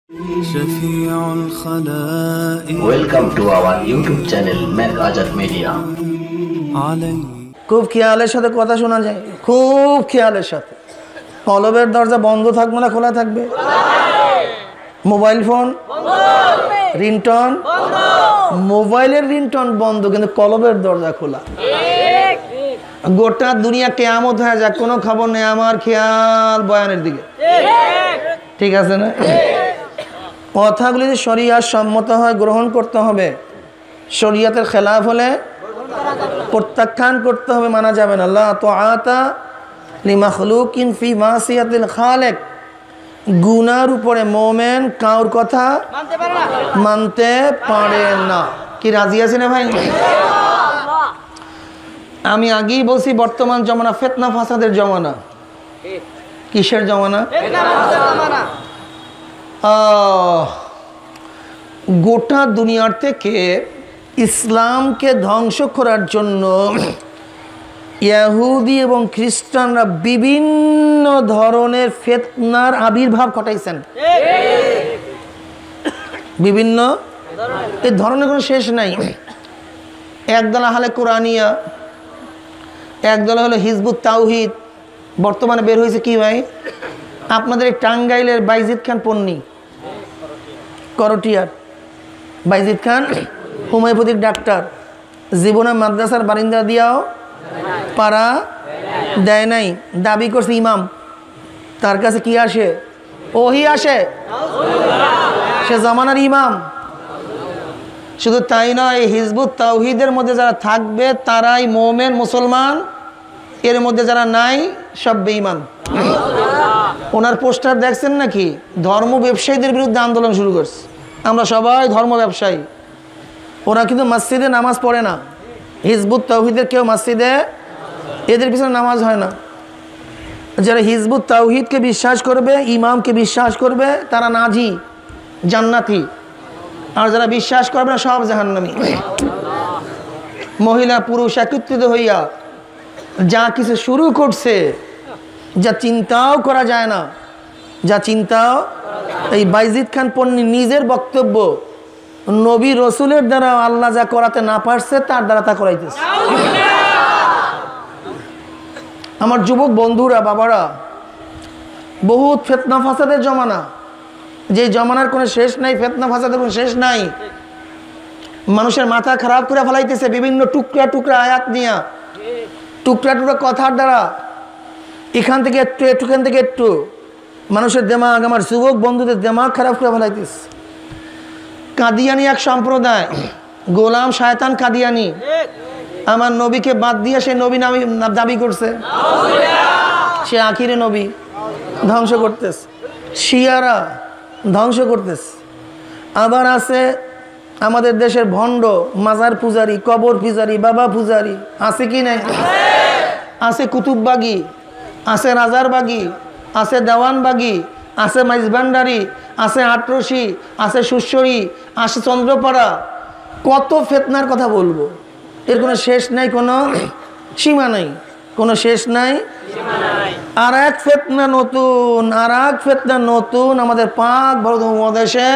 Welcome to our YouTube channel Mac Azad Media. খুব খেয়ালের সাথে কথা শোনা যায়, খুব খেয়ালের সাথে। কলবের দরজা বন্ধ থাকবে না খোলা থাকবে? মোবাইল ফোন রিংটন, মোবাইলের রিংটন বন্ধ কিন্তু কলবের দরজা খোলা। গোটা দুনিয়া কেয়ামত হয়ে যাক, কোনো খবর নেই, আমার খেয়াল বয়ানের দিকে। ঠিক আছে না? কথাগুলি যদি শরিয়াত সম্মত হয় গ্রহণ করতে হবে, শরিয়াতের খেলাফ হলে প্রত্যাখ্যান করতে হবে, মানা যাবে না। লা তাআতা লিমাখলুকিন ফি মাসিয়াতিল খালিক। গুনার উপরে মোমেন কাউর কথা মানতে পারে না। কি রাজি আছেন ভাই? আমি আগেই বলছি বর্তমান জমানা ফিতনা ফাসাদের জমানা। কিসের জমানা? গোটা দুনিয়ার থেকে ইসলামকে ধ্বংস করার জন্য ইহুদি এবং খ্রিস্টানরা বিভিন্ন ধরনের ফিতনার আবির্ভাব ঘটাইছেন। বিভিন্ন এই ধরনের কোনো শেষ নাই। একদল আহলে কোরআনিয়া, একদল হলো হিজবুত তাওহীদ। বর্তমানে বের হয়েছে কি ভাই? আপনাদের টাঙ্গাইলের বাইজিদ খান পন্নী, করটিয়ার বাইজিদ খান হোমিওপ্যাথিক ডাক্তার, জীবনে মাদ্রাসার বারিন্দা দিয়াও পারা দেয় নাই, দাবি করছে ইমাম। তার কাছে কি আসে? ওহি আসে, সে জামানার ইমাম। শুধু তাই নয়, হিজবুত তাওহীদের মধ্যে যারা থাকবে তারাই মোমেন মুসলমান, এর মধ্যে যারা নাই সব বেঈমান। ওনার পোস্টার দেখছেন নাকি? ধর্ম ব্যবসায়ীদের বিরুদ্ধে আন্দোলন শুরু করছে। আমরা সবাই ধর্ম ব্যবসায়ী। ওরা কিন্তু মসজিদে নামাজ পড়ে না। হিজবুত তাওহীদের কেউ মসজিদে, এদের পিছনে নামাজ হয় না। যারা হিজবুত তাওহীদকে বিশ্বাস করবে, ইমামকে বিশ্বাস করবে, তারা নাজি, জান্নাতি। আর যারা বিশ্বাস করবে না সব জাহান্নামী। মহিলা পুরুষ একত্রিত হইয়া যা কিছু শুরু করছে, যা চিন্তাও করা যায় না, যা চিন্তাও। এই বাইজিদ খান পন্নী নিজের বক্তব্য, নবী রসুলের দ্বারা আল্লাহ যা করাতে না পারছে তার দ্বারা তা করাইতেছে। আমার যুবক বন্ধুরা, বাবারা, বহুত ফিতনা ফাসাদের জমানা, যে জমানার কোনো শেষ নাই, ফিতনা ফাসাদের কোনো শেষ নাই। মানুষের মাথা খারাপ করে ফেলাইতেছে বিভিন্ন টুকরা টুকরা আয়াত নিয়া, টুকরা টুকরা কথার দ্বারা। এখান থেকে একটু, এখান থেকে একটু মানুষের দেমাগ, আমার যুবক বন্ধুদের দেমাগ খারাপ করে ফেলাইতেছে। কাদিয়ানি এক সম্প্রদায়, গোলাম শায়তান কাদিয়ানি, আমার নবীকে বাদ দিয়ে সে নবী নামে দাবি করছে, সে আখিরে নবী, ধ্বংস করতেছে। শিয়ারা ধ্বংস করতেছে। আবার আছে আমাদের দেশের ভণ্ড মাজার পূজারি, কবর পূজারি, বাবা পূজারি, আছে কি নাই? আছে কুতুববাগী, আছে রাজারবাগী, আছে দেওয়ানবাগী, আছে মাইজভান্ডারি, আছে আটরশি, আছে সুশ্বরী, আছে চন্দ্রপাড়া। কত ফিতনার কথা বলবো, এর কোনো শেষ নাই, কোনো সীমা নাই, কোনো শেষ নাই। আর এক ফিতনা নতুন, আর এক ফিতনা নতুন আমাদের পাক ভারত উপমহাদেশে।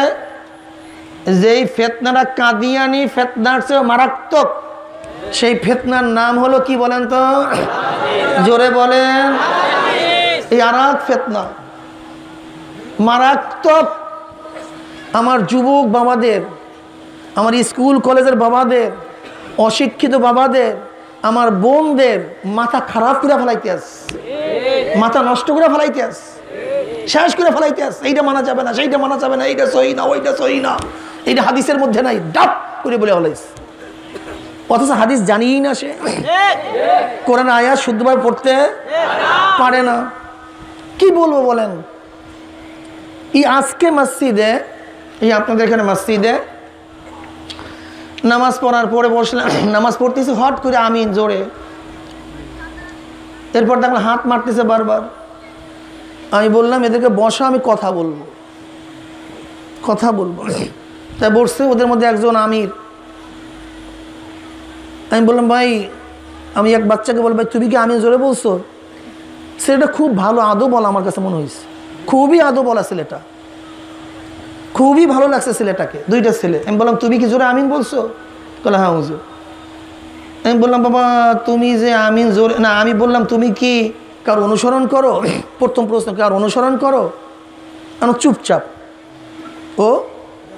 যেই ফিতনাটা কাদিয়ানি ফিতনার চেয়ে মারাত্মক, সেই ফিতনার নাম হলো কি বলেন তো? জোরে বলেন। এই আর এক ফিতনা মারাত্মক। আমার যুবক বাবাদের, আমার স্কুল কলেজের বাবাদের, অশিক্ষিত বাবাদের, আমার বোনদের মাথা খারাপ করে ফেলাইতে আস, মাথা নষ্ট করে ফেলাইতে আস, শেষ করে ফেলাইতে আস। এইটা মানা যাবে না, সেইটা মানা যাবে না, এইটা সহি না, ওইটা সহি না, এইটা হাদিসের মধ্যে নাই, ডাপ করে বলে ফেলাইস। অথচ হাদিস জানিই না, সে কোরআন আয়াত শুদ্ধভাবে পড়তে পারে না। কি বলবো বলেন? এই আজকে মসজিদে, এই আপনাদের এখানে মসজিদে নামাজ পড়ার পরে বসলাম, নামাজ পড়তেছি, হট করে আমিন জোরে, এরপর দেখলাম হাত মারতেছে বারবার। আমি বললাম এদেরকে বসা, আমি কথা বলবো, কথা বলবো। তাই বসছে, ওদের মধ্যে একজন আমির। আমি বললাম ভাই, আমি এক বাচ্চাকে বলবো ভাই তুমি কি আমিন জোরে বলছো? ছেলেটা খুব ভালো আদব বলা, আমার কাছে মনে হয়েছে খুবই আদব বলা ছেলেটা। খুবই ভালো লাগছে ছেলেটাকে, দুইটা ছেলে। আমি বললাম তুমি কি জোরে আমিন বলছো? বলে হ্যাঁ হুজুর। আমি বললাম বাবা তুমি যে আমিন জোরে না, আমি বললাম তুমি কি কার অনুসরণ করো? প্রথম প্রশ্ন, কার অনুসরণ করো? আমার চুপচাপ, ও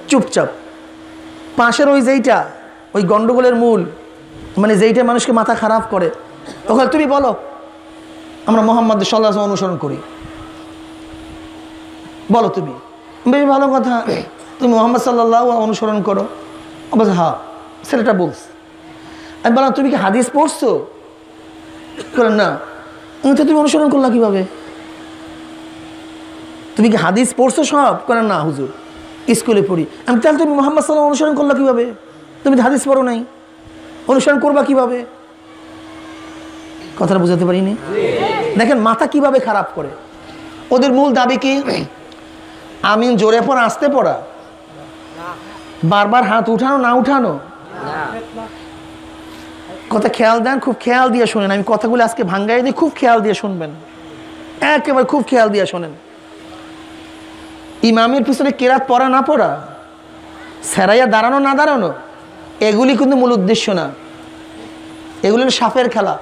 চুপচাপ। পাশের ওই যেইটা ওই গন্ডগোলের মূল, মানে যেইটা মানুষকে মাথা খারাপ করে, ওখানে তুমি বলো আমরা মোহাম্মদ সাল্লাল্লাহু আলাইহি ওয়াসাল্লাম অনুসরণ করি, বলো তুমি। বেশ ভালো কথা, তুমি মোহাম্মদ সাল্লাল্লাহু অনুসরণ করো? বলছে হ্যাঁ, ছেলেটা বলছে। আমি বললাম তুমি কি হাদিস পড়ছো? বলেন না। তো তুমি অনুসরণ করলা কিভাবে? তুমি কি হাদিস পড়ছো সব? করেন না হুজুর, স্কুলে পড়ি। আমি তাহলে তুমি মোহাম্মদ সাল্লাল্লাহু অনুসরণ করলা কিভাবে? তুমি হাদিস পড়ো নাই, অনুসরণ করবা কিভাবে? কথাটা বুঝাতে পারিনি? দেখেন মাথা কিভাবে খারাপ করে। ওদের মূল দাবি কি? আমিন জোরে পড়া, আসতে পড়া, বারবার হাত উঠানো না উঠানো। কথা খেয়াল দেন, খুব খেয়াল দিয়ে শোনেন। আমি কথাগুলো আজকে ভাঙ্গাই দিই, খুব খেয়াল দিয়ে শুনবেন, একেবারে খুব খেয়াল দিয়ে শোনেন। ইমামের পিছনে কেরাত পড়া না পড়া, সেরাইয়া দাঁড়ানো না দাঁড়ানো, এগুলি কিন্তু মূল উদ্দেশ্য না। এগুলো সাপের খেলা।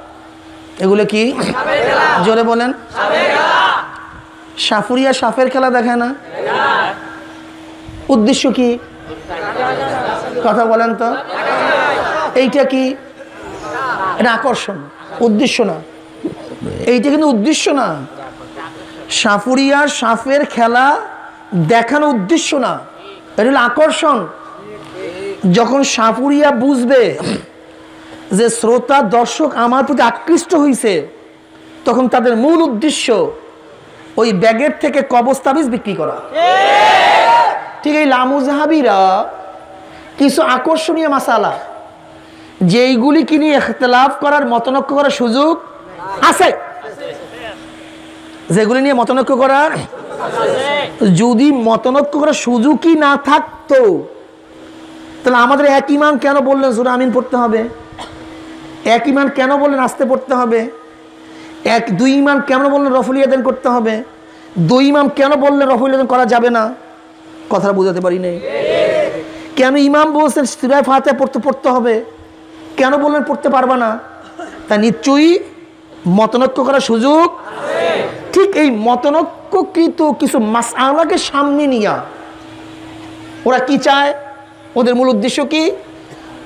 এগুলো কি? জোরে বলেন। সাফুরিয়া সাপের খেলা দেখে না? উদ্দেশ্য কি? কথা বলেন তো। এইটা কি? এটা আকর্ষণ, উদ্দেশ্য না। এইটা কিন্তু উদ্দেশ্য না। সাফুরিয়া সাপের খেলা দেখানো উদ্দেশ্য না, এটা হলো আকর্ষণ। যখন সাফুরিয়া বুঝবে যে শ্রোতা দর্শক আমার প্রতি আকৃষ্ট হয়েছে, তখন তাদের মূল উদ্দেশ্য ওই ব্যাগের থেকে কবজ তাবিজ বিক্রি করা। ঠিক এই লামুজাহাবিরা কিছু আকর্ষণীয় মাসালা, যেইগুলি কি নিয়ে ইখতিলাফ করার, মতনৈক্য করার সুযোগ আছে, যেগুলি নিয়ে মতনৈক্য করার, যদি মতনৈক্য করার সুযোগই না থাকতো তাহলে আমাদের এক ইমাম কেন বললেন সূরা আমিন পড়তে হবে? এক ইমাম কেন বললেন আসতে পড়তে হবে? দুই ইমাম কেন বললেন রফুল ইয়াদান করতে হবে? দুই ইমাম কেন বললেন রফুল ইয়াদান করা যাবে না? কথাটা বুঝাতে পারি নাই। কেন ইমাম বলছেন সূরা ফাতিহা পড়তে হবে, কেন বললেন পড়তে পারবা না? তা নিশ্চয়ই মতনৈক্য করার সুযোগ। ঠিক এই মতনৈক্যকৃত কিছু মাসআলাকে সামনে নিয়া ওরা কি চায়? ওদের মূল উদ্দেশ্য কি?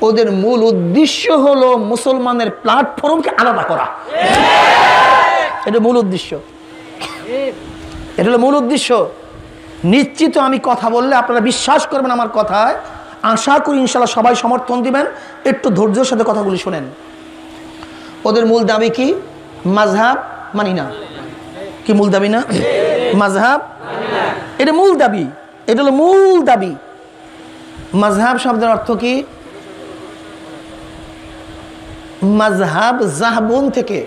ওদের মূল উদ্দেশ্য হলো মুসলমানের প্ল্যাটফর্মকে আলাদা করা। এটা মূল উদ্দেশ্য, এটা হলো মূল উদ্দেশ্য। নিশ্চিত আমি কথা বললে আপনারা বিশ্বাস করবেন আমার কথায়। আশা করি ইনশাল্লাহ সবাই সমর্থন দিবেন। একটু ধৈর্যের সাথে কথাগুলি শোনেন। ওদের মূল দাবি কি? মাযহাব মানি না। কি মূল দাবি না? মাযহাব, এটা মূল দাবি, এটা হলো মূল দাবি। মাযহাব শব্দের অর্থ কি? মাযহাব জাহবুন থেকে।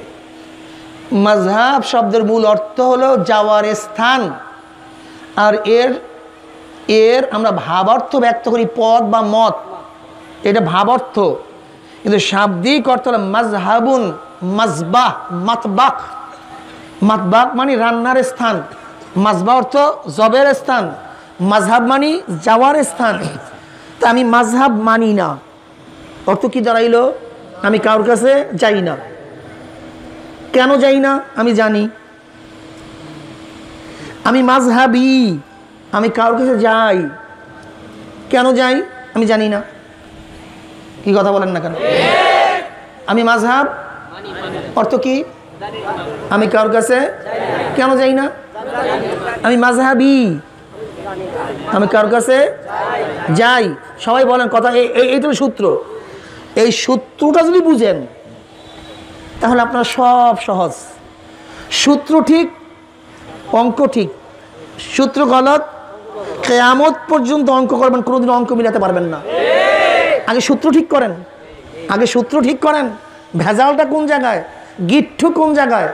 মাযহাব শব্দের মূল অর্থ হলো যাওয়ার স্থান। আর এর আমরা ভাবার্থ ব্যক্ত করি পথ বা মত, এটা ভাবার্থ। কিন্তু শাব্দিক অর্থ হলো মাযহাবুন, মাজবাহ, মাতবাক। মাতবাক মানে রান্নার স্থান, মাজবাহ অর্থ জবের স্থান, মাযহাব মানে যাওয়ার স্থান। তা আমি মাযহাব মানি না, অর্থ কি দাঁড়াইলো? আমি কারোর কাছে যাই না। কেন যাই না? আমি জানি। আমি মাযহাবী, আমি কারোর কাছে যাই। কেন যাই? আমি জানি না। কি কথা বলেন না কেন? আমি মাযহাব অর্থ কি? আমি কারোর কাছে কেন যাই না? আমি মাযহাবী, আমি কারোর কাছে যাই। সবাই বলেন কথা, এইটা সূত্র। এই সূত্রটা যদি বুঝেন তাহলে আপনার সব সহজ। সূত্র ঠিক, অঙ্ক ঠিক। সূত্র গলত, কিয়ামত পর্যন্ত অঙ্ক করবেন, কোনোদিন অঙ্ক মিলাতে পারবেন না। আগে সূত্র ঠিক করেন, আগে সূত্র ঠিক করেন। ভেজালটা কোন জায়গায়, গিট্টু কোন জায়গায়?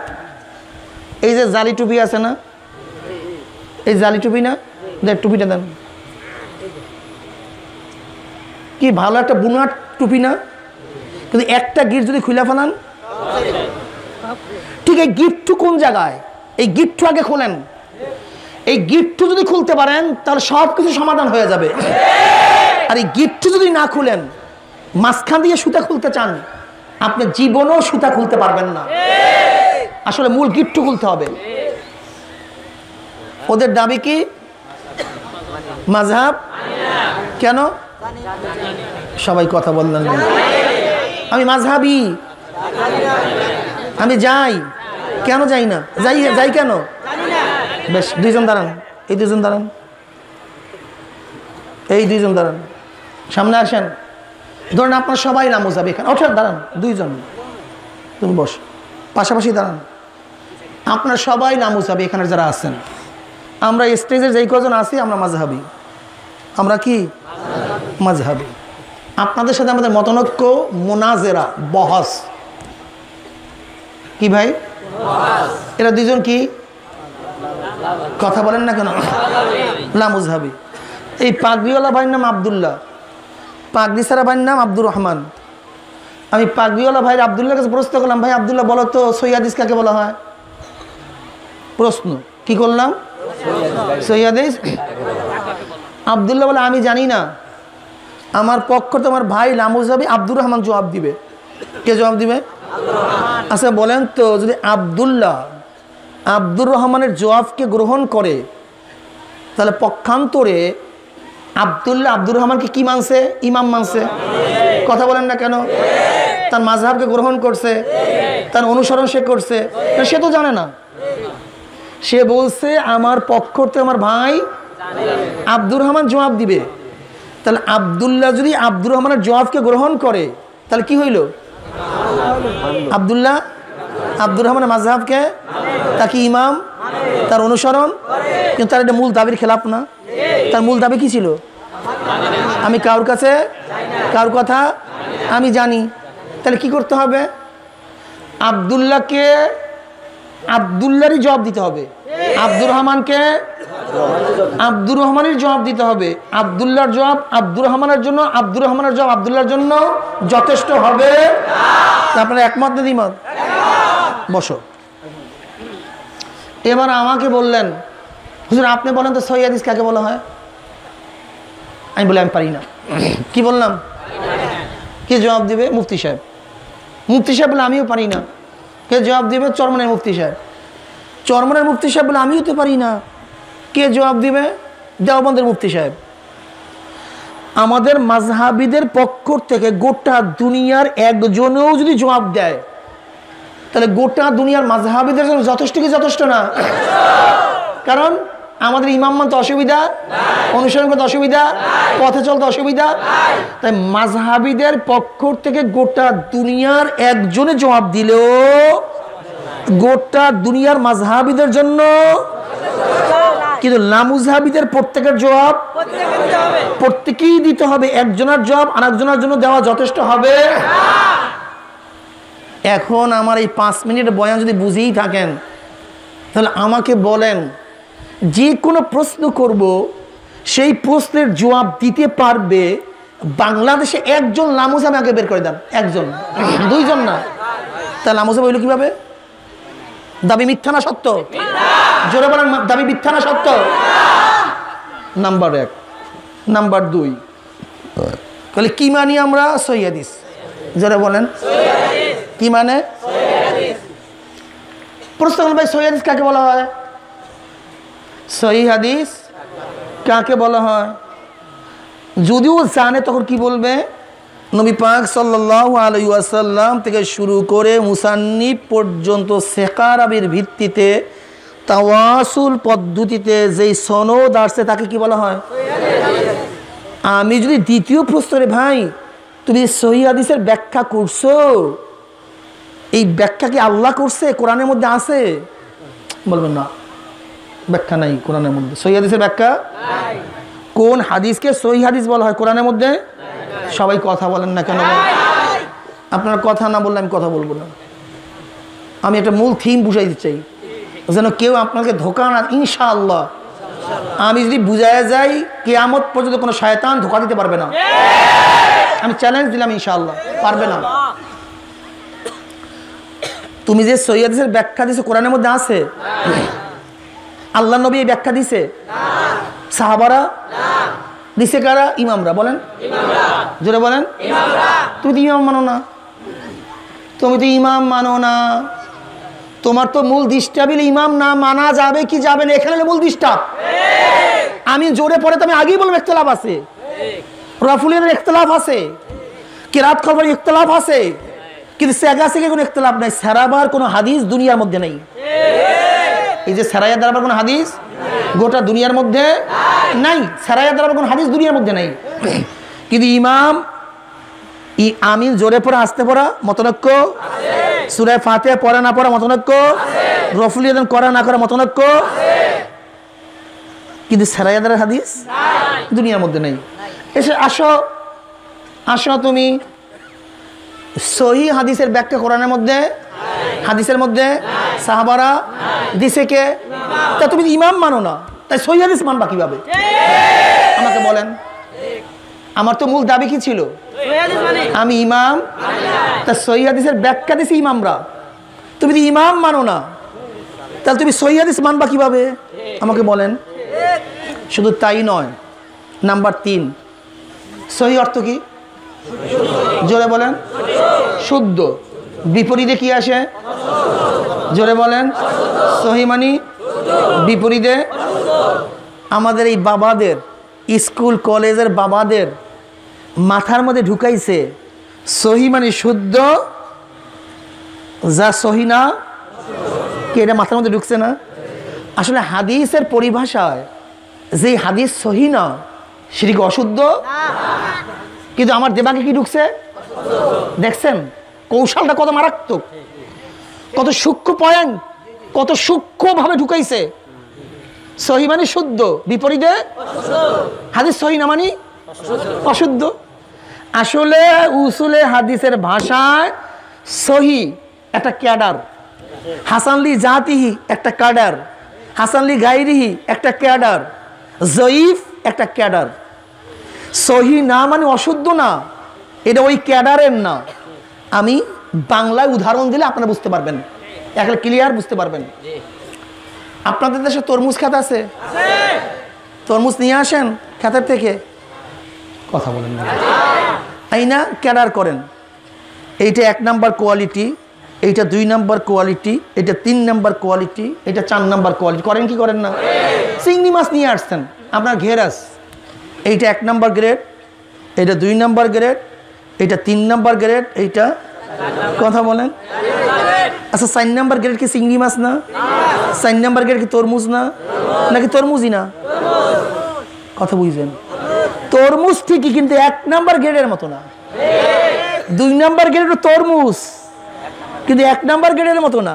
এই যে জালি টুপি আছে না, এই জালি টুপি না, দেখ টুপিটা দেন। কি ভালো একটা বুনার টুপি না? কিন্তু একটা গিট যদি খুলে ফেলান, ঠিক এই গিট্টু কোন জায়গায়? এই গিট্টু আগে খোলেন। এই গিট্টু যদি খুলতে পারেন তাহলে সব কিছু সমাধান হয়ে যাবে। আর এই গিট্টু যদি না খুলেন, মাঝখান দিয়ে সুতা খুলতে চান, আপনি জীবনেও সুতা খুলতে পারবেন না। আসলে মূল গিট্টু খুলতে হবে। ওদের দাবি কি? মাযহাব। কেন? সবাই কথা বললেন না। আমি মাযহাবী, আমি যাই। কেন যাই না? যাই কেন? বেশ, দুইজন দাঁড়ান, এই দুজন দাঁড়ান, এই দুইজন দাঁড়ান, সামনে আসেন। ধরেন আপনার সবাই না মুজাবি, এখানে ওঠেন, দাঁড়ান, দুইজন তুমি বস, পাশাপাশি দাঁড়ান। আপনার সবাই না মুজাবি, এখানে যারা আছেন। আমরা স্টেজের যেই কজন আছি আমরা মাযহাবী। আমরা কি? মাযহাবী। আপনাদের সাথে আমাদের মতনৈক্য, মুনাজেরা, বহস। কি ভাই? এরা দুইজন কি? কথা বলেন না কেন? লা মুযহাবী। এই পাগড়িওয়ালা ভাইয়ের নাম আব্দুল্লাহ, পাগড়ি সারা ভাইয়ের নাম আব্দুর রহমান। আমি পাগড়িওয়ালা ভাইয়ের আব্দুল্লাহর কাছে প্রশ্ন করলাম, ভাই আব্দুল্লাহ বলো তো সহিহ হাদিস কাকে বলা হয়? প্রশ্ন কি করলাম? সহিহ হাদিস। আব্দুল্লাহ বলে আমি জানি না। আমার পক্ষ তো আমার ভাই লা মুযহাবী আব্দুর রহমান জবাব দিবে। কে জবাব দিবে? আচ্ছা বলেন তো, যদি আব্দুল্লাহ আব্দুর রহমানের জবাবকে গ্রহণ করে, তাহলে পক্ষান্তরে আব্দুল্লাহ আব্দুর রহমানকে কি মানছে? ইমাম মানছে। কথা বলেন না কেন? তার মাযহাবকে গ্রহণ করছে, তার অনুসরণ সে করছে। সে তো জানে না। সে বলছে আমার পক্ষ থেকে আমার ভাই আব্দুর রহমান জবাব দিবে। তাহলে আব্দুল্লাহ যদি আব্দুর রহমানের জবাবকে গ্রহণ করে, তাহলে কি হইল? আব্দুল্লাহ আব্দুর রহমানের মাযহাবকে, তাকে ইমাম, তার অনুসরণ। কিন্তু তার এটা মূল দাবির খেলাপ না। তার মূল দাবি কি ছিল? আমি কারোর কাছে কারোর কথা আমি জানি। তাহলে কি করতে হবে? আব্দুল্লাহকে আব্দুল্লাহরই জবাব দিতে হবে, আব্দুর রহমানকে আব্দুর রহমানের জবাব দিতে হবে। আব্দুল্লাহর জবাব আব্দুর রহমানের জন্য, আব্দুর রহমানের জবাব আব্দুল্লাহর জন্য যথেষ্ট হবে। আপনারা একমত না দ্বিমত? বসো। এবার আমাকে বললেন, হুজুর আপনি বলেন তো সহিহ হাদিস কাকে বলা হয়? আমি বলি আমি পারি না। কি বললাম? কে জবাব দিবে? মুফতি সাহেব। মুফতি সাহেব বলে আমিও পারি না। কে জবাব দিবে? চরমনের মুফতি সাহেব। চরমনের মুফতি সাহেব বলে আমিও তো পারি না। কে জবাব দিবে? দেওবন্দের মুফতি সাহেব। আমাদের মাযহাবীদের পক্ষ থেকে গোটা দুনিয়ার একজনও যদি জবাব দেয়, তাহলে গোটা দুনিয়ার মাযহাবীদের জন্য যথেষ্ট কি যথেষ্ট না? কারণ আমাদের ইমাম মানতে অসুবিধা, অনুসরণ করতে অসুবিধা, পথে চলতে অসুবিধা। তাই মাযহাবীদের পক্ষ থেকে গোটা দুনিয়ার একজনে জবাব দিলেও গোটা দুনিয়ার মাযহাবীদের জন্য, কিন্তু লা মুযহাবীদের প্রত্যেকের জবাব প্রত্যেকেই দিতে হবে। একজনের জবাব আরেকজনের জন্য দেওয়া যথেষ্ট হবে। এখন আমার এই 5 মিনিট বয়ান যদি বুঝেই থাকেন, তাহলে আমাকে বলেন, যে কোনো প্রশ্ন করব সেই প্রশ্নের জবাব দিতে পারবে বাংলাদেশে একজন লা মুযহাবী আগে বের করে দেন। একজন, দুইজন না। তা লা মুযহাবী হইল কিভাবে? দাবি মিথ্যা না সত্য? জোরে বলেন, দাবি মিথ্যা না সত্য? নাম্বার 1। নাম্বার 2, তাহলে কি মানি আমরা? সহিহ হাদিস। জোরে বলেন কি মানে? প্রশ্ন করুন ভাই সহিহ হাদিস কাকে বলা হয়? সহিহ হাদিস কাকে বলা হয়? যদিও জানে তখন কি বলবে? নবী পাক সাল্লাল্লাহু আলাইহি ওয়াসাল্লাম থেকে শুরু করে মুসান্নিফ পর্যন্ত সেকারাবির ভিত্তিতে তাওয়াসুল পদ্ধতিতে যেই সনদ আসছে তাকে কি বলা হয়? আমি যদি দ্বিতীয় প্রশ্নে, ভাই তুমি সহিহ হাদিসের ব্যাখ্যা করছো, এই ব্যাখ্যা কি আল্লাহ করছে? কোরআনের মধ্যে আছে? বলবেন না, ব্যাখ্যা নাই কোরআনের মধ্যে। সহিহ হাদিসের ব্যাখ্যা কোন হাদিসকে সহিহ হাদিস বলা হয় কোরআনের মধ্যে? সবাই কথা বলেন না কেন? আপনারা কথা না বললে আমি কথা বলবো না। আমি একটা মূল থিম বুঝাই দিতে চাই, যেন কেউ আপনাকে ধোকা না। ইনশাআল্লাহ আমি যদি বুঝায় যাই, কিয়ামত পর্যন্ত কোনো শয়তান ধোকা দিতে পারবে না। আমি চ্যালেঞ্জ দিলাম, ইনশাআল্লাহ পারবে না। তুমি যে সহিহ হাদিসের ব্যাখ্যা দিছো কোরআনের মধ্যে আছে? আল্লাহ নবী এই ব্যাখ্যা দিছে? সাহাবারা? দিছে কারা? ইমামরা। বলেন, জোরে বলেন। তুমি তো ইমাম মানো না, তুমি তো ইমাম মানো না। তোমার তো মূল ডিস্টার্বিল ইমাম না মানা যাবে কি যাবে না, এখানে মূল ডিস্টার্ব। আমি জোরে পড়ে তো আমি আগেই বলবো ইখতিলাফ আছে, রাফুলের ইখতিলাফ আছে, কিরাত খবরের ইখতিলাফ আছে, কিন্তু সেগা থেকে কোনো ইখতিলাফ নাই। সারাবার কোনো হাদিস দুনিয়ার মধ্যে নেই। এই যে সারাইয়া দ্বারা কোনো হাদিস গোটা দুনিয়ার মধ্যে নাই। সারাইয়া দ্বারা কোনো হাদিস দুনিয়ার মধ্যে নাই। কিন্তু ইমাম আমিন জোরে পড়া আসতে পড়া মতনৈক্য, সূরা ফাতিহা পড়া না পড়া মতনৈক্য, রফুল ইয়াদান করা না করা মতনৈক্য, কিন্তু সারাইয়া দ্বারা হাদিস দুনিয়ার মধ্যে নেই। এসে আসো আসো তুমি সহিহ হাদিসের ব্যাখ্যা কোরআনের মধ্যে, হাদিসের মধ্যে সাহাবারা দিছে কে? তা তুমি ইমাম মানো না, তাই সহিহ হাদিস মানবা কিভাবে? আমাকে বলেন। আমার তো মূল দাবি কি ছিল? আমি ইমাম, তা সহিহ হাদিসের ব্যাখ্যা দিছে ইমামরা। তুমি যদি ইমাম মানো না, তাহলে তুমি সহিহ হাদিস মানবা কিভাবে? আমাকে বলেন। শুধু তাই নয়, নাম্বার 3, সহিহ অর্থ কি? জোরে বলেন। শুদ্ধ। বিপরীতে কি আসে? জোরে বলেন। সহিহ মানে বিপরীতে। আমাদের এই বাবাদের, স্কুল কলেজের বাবাদের মাথার মধ্যে ঢুকাইছে সহিহ মানে শুদ্ধ, যা সহিহ না কি এটা মাথার মধ্যে ঢুকছে না? আসলে হাদিসের পরিভাষায় যে হাদিস সহিহ না সেটি কি অশুদ্ধ? কিন্তু আমার দেমাগে কি ঢুকছে দেখছেন? কৌশলটা কত মারাত্মক, কত সূক্ষ্ম পয়েন্ট, কত সূক্ষ্মভাবে ঢুকাইছে। সহিহ মানে শুদ্ধ, বিপরীতে হাদিস সহিহ না মানে অশুদ্ধ। আসলে উসুলে হাদিসের ভাষায় সহিহ একটা ক্যাডার, হাসানলি জাতিহি একটা ক্যাডার, হাসানলি গাইরিহি একটা ক্যাডার, জয়ীফ একটা ক্যাডার। সহিহ না মানে অশুদ্ধ না, এটা ওই ক্যাডারের না। আমি বাংলায় উদাহরণ দিলে আপনারা বুঝতে পারবেন, একলা ক্লিয়ার বুঝতে পারবেন। আপনাদের দেশে তরমুজ খেত আছে? তরমুজ নিয়ে আসেন খেতের থেকে, কথা বলেন না, তাই না? ক্যাডার করেন। এইটা 1 নাম্বার কোয়ালিটি, এইটা 2 নাম্বার কোয়ালিটি, এটা 3 নাম্বার কোয়ালিটি, এটা 4 নাম্বার কোয়ালিটি। করেন কি করেন না? চিংড়ি মাছ নিয়ে আসছেন আপনার ঘেরাস, এইটা 1 নাম্বার গ্রেড, এটা 2 নাম্বার গ্রেড, এটা 3 নাম্বার গ্রেড, এইটা কথা বলেন। আচ্ছা 4 নাম্বার গ্রেড কি চিংড়ি মাছ না? 4 নাম্বার গ্রেড কি তরমুজ না? নাকি তরমুজই না? কথা বুঝছেন? তরমুজ ঠিকই, কিন্তু 1 নাম্বার গ্রেডের মতো না। 2 নাম্বার গ্রেড তরমুজ, কিন্তু 1 নাম্বার গ্রেডের মতো না।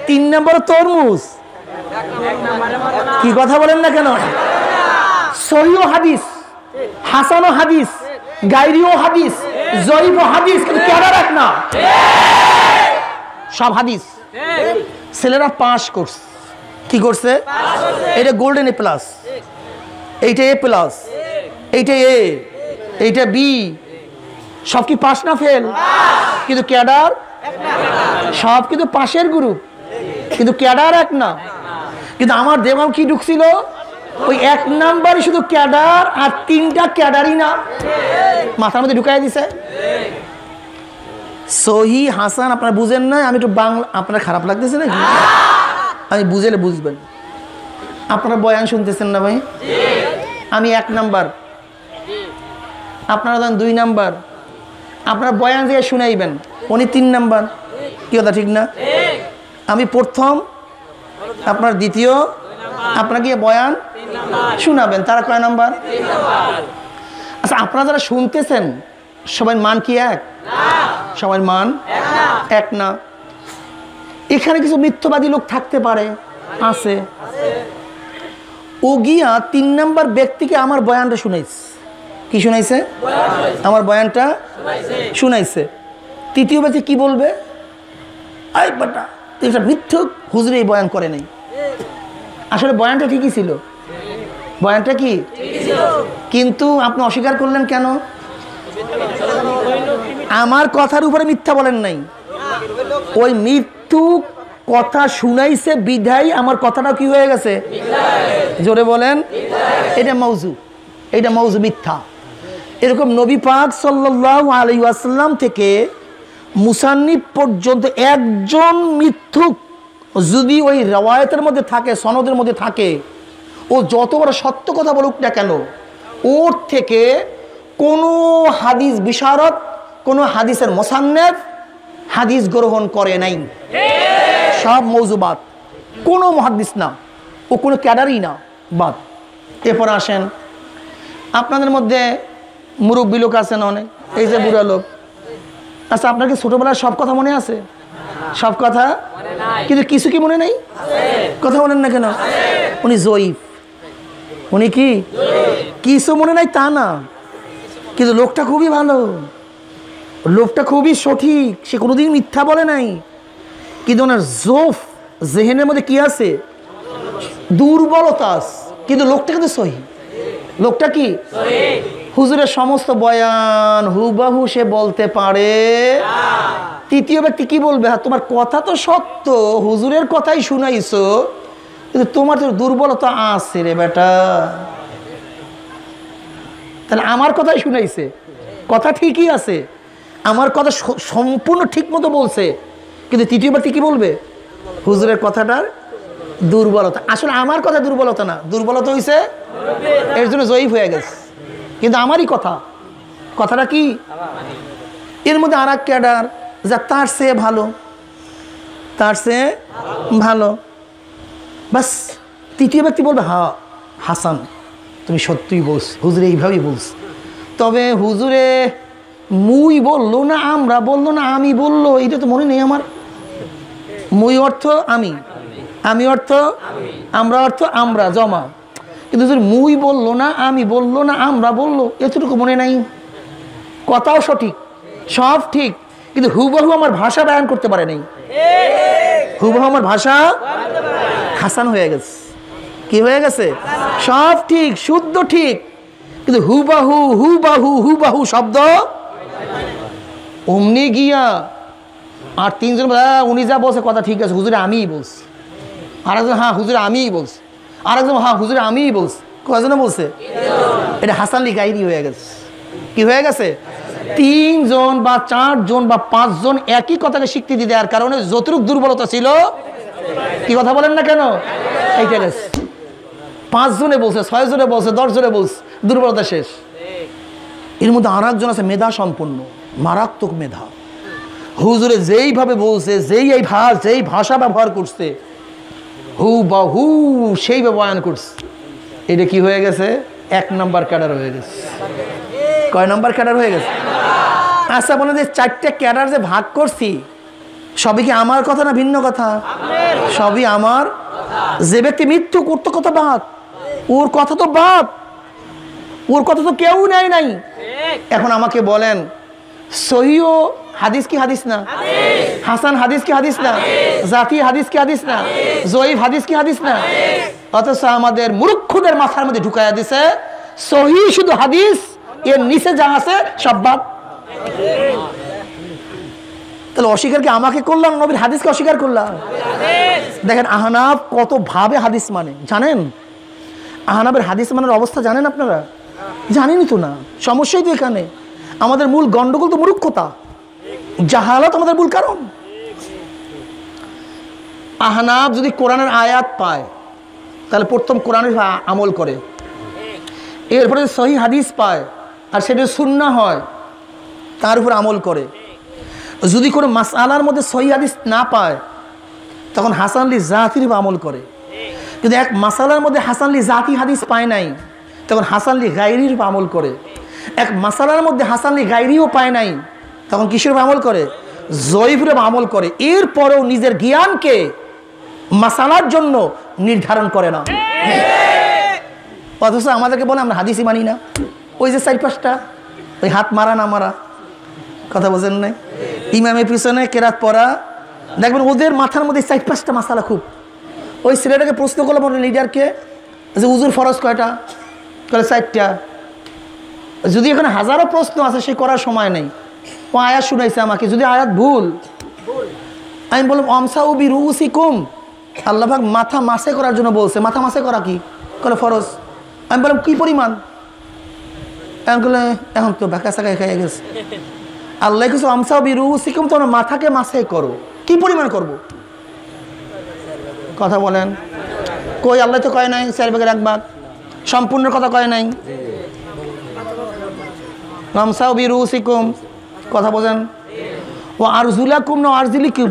3 নাম্বার তরমুজ, কি কথা বলেন না কেন? সহিহ হাদিস, হাসান হাদিস, গায়রিও হাদিস, জয়ীফ হাদিস, কিন্তু ক্যাডার এক না। সব হাদিস ছেলেরা পাস করছে। কি করছে? এটা গোল্ডেন এ প্লাস, এইটা এ প্লাস, এইটা এ, এইটা বি, সব কি পাস না ফেল? কিন্তু ক্যাডার সব কিন্তু পাশের গ্রুপ, কিন্তু ক্যাডার এক না। কিন্তু আমার দেমাগ কি ঢুকছিল? ওই 1 নাম্বারই শুধু ক্যাডার, আর 3টা ক্যাডারই না, মাথার মধ্যে ঢুকাই দিছে। সহিহ হাসান আপনারা বুঝেন না, আমি একটু বাংলা, আপনার খারাপ লাগতেছে নাকি? আমি বুঝেলে বুঝবেন। আপনারা বয়ান শুনতেছেন না ভাই? আমি 1 নাম্বার, আপনারা দেন 2 নাম্বার, আপনারা বয়ান দিয়ে শুনাইবেন, উনি 3 নাম্বার। কি কথা ঠিক না? আমি প্রথম, আপনার দ্বিতীয়, আপনারা গিয়ে বয়ান শোনাবেন, তারা কয় নাম্বার? আচ্ছা আপনারা যারা শুনতেছেন সবাই মান কি এক? সবাই মান এক না। এখানে কিছু মিথ্যাবাদী লোক থাকতে পারে, আছে। ও গিয়া 3 নাম্বার ব্যক্তিকে আমার বয়ানটা শুনাইছে। কি শুনাইছে? আমার বয়ানটা শুনাইছে। তৃতীয় ব্যক্তি কি বলবে? আই বাটা, এটা মিথ্যুক, হুজুরে এই বয়ান করে নাই। আসলে বয়ানটা ঠিকই ছিল, বয়ানটা কি? কিন্তু আপনি অস্বীকার করলেন কেন? আমার কথার উপরে মিথ্যা বলেন নাই, ওই মৃত্যু কথা শুনাইছে বিধাই আমার কথাটা কি হয়ে গেছে, জোরে বলেন, এটা মৌজু, এটা মৌজু মিথ্যা। এরকম নবী পাক সাল্লাল্লাহু আলাইহি ওয়াসাল্লাম থেকে মুসান্নিফ পর্যন্ত একজন মিথ্যুক যদি ওই রওয়ায়াতের মধ্যে থাকে, সনদের মধ্যে থাকে, ও যত বড় সত্য কথা বলুক না কেন, ওর থেকে কোনো হাদিস বিশারদ, কোনো হাদিসের মুসান্নিফ হাদিস গ্রহণ করে নাই, সব মৌজুবাত, কোনো মুহাদ্দিস না, ও কোনো ক্যাডারই না, বাদ। এরপর আসেন, আপনাদের মধ্যে মুরব্বী লোক আছেন অনেক, এই যে বুড়া লোক, আচ্ছা আপনার কি ছোটবেলার সব কথা মনে আছে? সব কথা, কিন্তু কিছু কি মনে নেই? কথা বলেন না কেন? উনি জয়ীফ, উনি কি কিছু মনে নাই তা না, কিন্তু লোকটা খুবই ভালো, লোকটা খুবই সঠিক, সে কোনোদিন মিথ্যা বলে নাই, কিন্তু ওনার জোফ জেহেনের মধ্যে কি আছে, দুর্বলতা আছে, কিন্তু লোকটা কিন্তু সহি, লোকটা কি হুজুরের সমস্ত বয়ান হুবাহু সে বলতে পারে। তৃতীয় ব্যক্তি কি বলবে, হ্যাঁ তোমার কথা তো সত্য, হুজুরের কথাই শুনাইছো, কিন্তু তোমার তো দুর্বলতা আছে রে বেটা। তাহলে আমার কথাই শুনাইছে, কথা ঠিকই আছে, আমার কথা সম্পূর্ণ ঠিক মতো বলছে, কিন্তু তৃতীয় ব্যক্তি কি বলবে, হুজুরের কথাটার দুর্বলতা। আসলে আমার কথা দুর্বলতা না, দুর্বলতা হয়েছে এর জন্য জয়ীফ হয়ে গেছে, কিন্তু আমারই কথা, কথাটা কি, এর মধ্যে আর এক ক্যাডার যা তার চেয়ে ভালো, তার চেয়ে ভালো, বাস তৃতীয় ব্যক্তি বলবে হ্যাঁ হাসান তুমি সত্যিই বলছ, হুজুরে এইভাবেই বলছ, তবে হুজুরে মুই বললো না আমরা বললো না আমি বললো, এটা তো মনে নেই আমার। মুই অর্থ আমি, আমি অর্থ আমরা, অর্থ আমরা জমা, কিন্তু হুজুর মুই বললো না আমি বললো না আমরা বললো, এতটুকু মনে নাই। কথাও সঠিক, সব ঠিক, কিন্তু হুবহু আমার ভাষা বয়ান করতে পারে নাই, হুবহু আমার ভাষা হাসান হয়ে গেছে। কি হয়ে গেছে? সব ঠিক, শুদ্ধ ঠিক, কিন্তু হুবাহু হুবাহু হুবাহু শব্দ অমনি গিয়া আর তিনজন উনি যা বলছে কথা ঠিক আছে, হুজুরে আমিই বলছি, আর একজন হ্যাঁ হুজুরে আমিই বলছি, আর একজন হ্যাঁ হুজুরে আমিই বলছি, কয়জনে বলছে? এটা হাসান লি গাইরি হয়ে গেছে। কি হয়ে গেছে? তিনজন বা চারজন বা পাঁচজন একই কথাকে স্বীকৃতি দেওয়ার কারণে যতটুক দুর্বলতা ছিল, কি কথা বলেন না কেন, এইটা গেছে। পাঁচজনে বলছে, ছয়জনে বলছে, 10 জনে বলছে, দুর্বলতা শেষ। এর মধ্যে আর একজন আছে মেধা সম্পন্ন, মারাত্মক মেধা, হুজুরে যেইভাবে বলছে, যেই ভাষা ব্যবহার করছে হু বা হু সেইভাবে বয়ান করছে, এটা কি হয়ে গেছে? 1 নাম্বার ক্যাডার হয়ে গেছে। কয় নাম্বার ক্যাডার হয়ে গেছে? আচ্ছা বলে যে 4টে ক্যাডার যে ভাগ করছি, সবই কি আমার কথা না ভিন্ন কথা? সবই আমার। যে ব্যক্তি মৃত্যু করতো কথা বাদ, ওর কথা তো বাদ, ওর কথা তো কেউ নেয় নাই। এখন আমাকে বলেন, সহিহ হাদিস কি হাদিস না? হাসান হাদিস কি হাদিস না? জাতি হাদিস কি হাদিস না? জয়ীফ হাদিস কি হাদিস না? অথচ আমাদের মূর্খদের মাথার মধ্যে ঢুকাইয়া দিছে সহিহ শুধু হাদিস, এর নিচে যা আছে সব বাদ। তাহলে অস্বীকার কি আমাকে করলাম, নবীর হাদিসকে অস্বীকার করলাম? দেখেন আহনাফ কত ভাবে হাদিস মানে, জানেন? আহনাফের হাদিস মানের অবস্থা জানেন আপনারা? জানেনই তো না, সমস্যাই তো এখানে। আমাদের মূল গন্ডগোল তো মূর্খতা, জাহালত আমাদের মূল কারণ। আহনাফ যদি কোরআনের আয়াত পায় তাহলে প্রথম কোরআনের আমল করে, এরপরে সহিহ হাদিস পায় আর সেটা সুন্নাহ হয় তার উপর আমল করে। যদি কোনো মাসআলার মধ্যে সহিহ হাদিস না পায় তখন হাসান লি জাতির উপর আমল করে। যদি এক মাসালার মধ্যে হাসান লি জাতি হাদিস পায় নাই তখন হাসান লি গায়রির উপর আমল করে। এক মাসালার মধ্যে হাসান লি গায়রিও পায় নাই তখন কিসের উপর আমল করে? জয়ীফের উপর আমল করে। এরপরেও নিজের জ্ঞানকে মাসালার জন্য নির্ধারণ করে না, অথচ আমাদেরকে বলে আমরা হাদিসই মানি না। ওই যে 4-5টা ওই হাত মারা না মারা কথা বোঝেন নাই, ইমামের পিছনে কেরাত পড়া, দেখবেন ওদের মাথার মধ্যে 4-5টা মাসালা খুব। ওই ছেলেটাকে প্রশ্ন করলাম ওর লিডারকে যে উজুর ফরজ কয়টা? তাহলে 4টা। যদি এখানে হাজারো প্রশ্ন আছে সে করার সময় নেই, ও আয়াত শুনাইছে আমাকে, যদি আয়াত ভুল আমি বললাম আমসাউ বিরুসিকুম, আল্লাহ পাক মাথা মাসে করার জন্য বলছে। মাথা মাসে করা কি করে ফরজ। আমি বললাম কি পরিমাণ? এখন তো বাঁকা সাকায় খেয়ে গেছে। আল্লাহ কিছু আমসাউ বিরুসিকুম, তোমরা মাথাকে মাসে করো। কি পরিমাণ করব? কথা বলেন। কই আল্লাহ তো কয় নাই 4 ভাগের 1 ভাগ, সম্পূর্ণ কথা কয় নাই। আমসাউ বিরুসিকুম, কথা বলেন। ও আরজুলাকুম না আরজুলিকুম?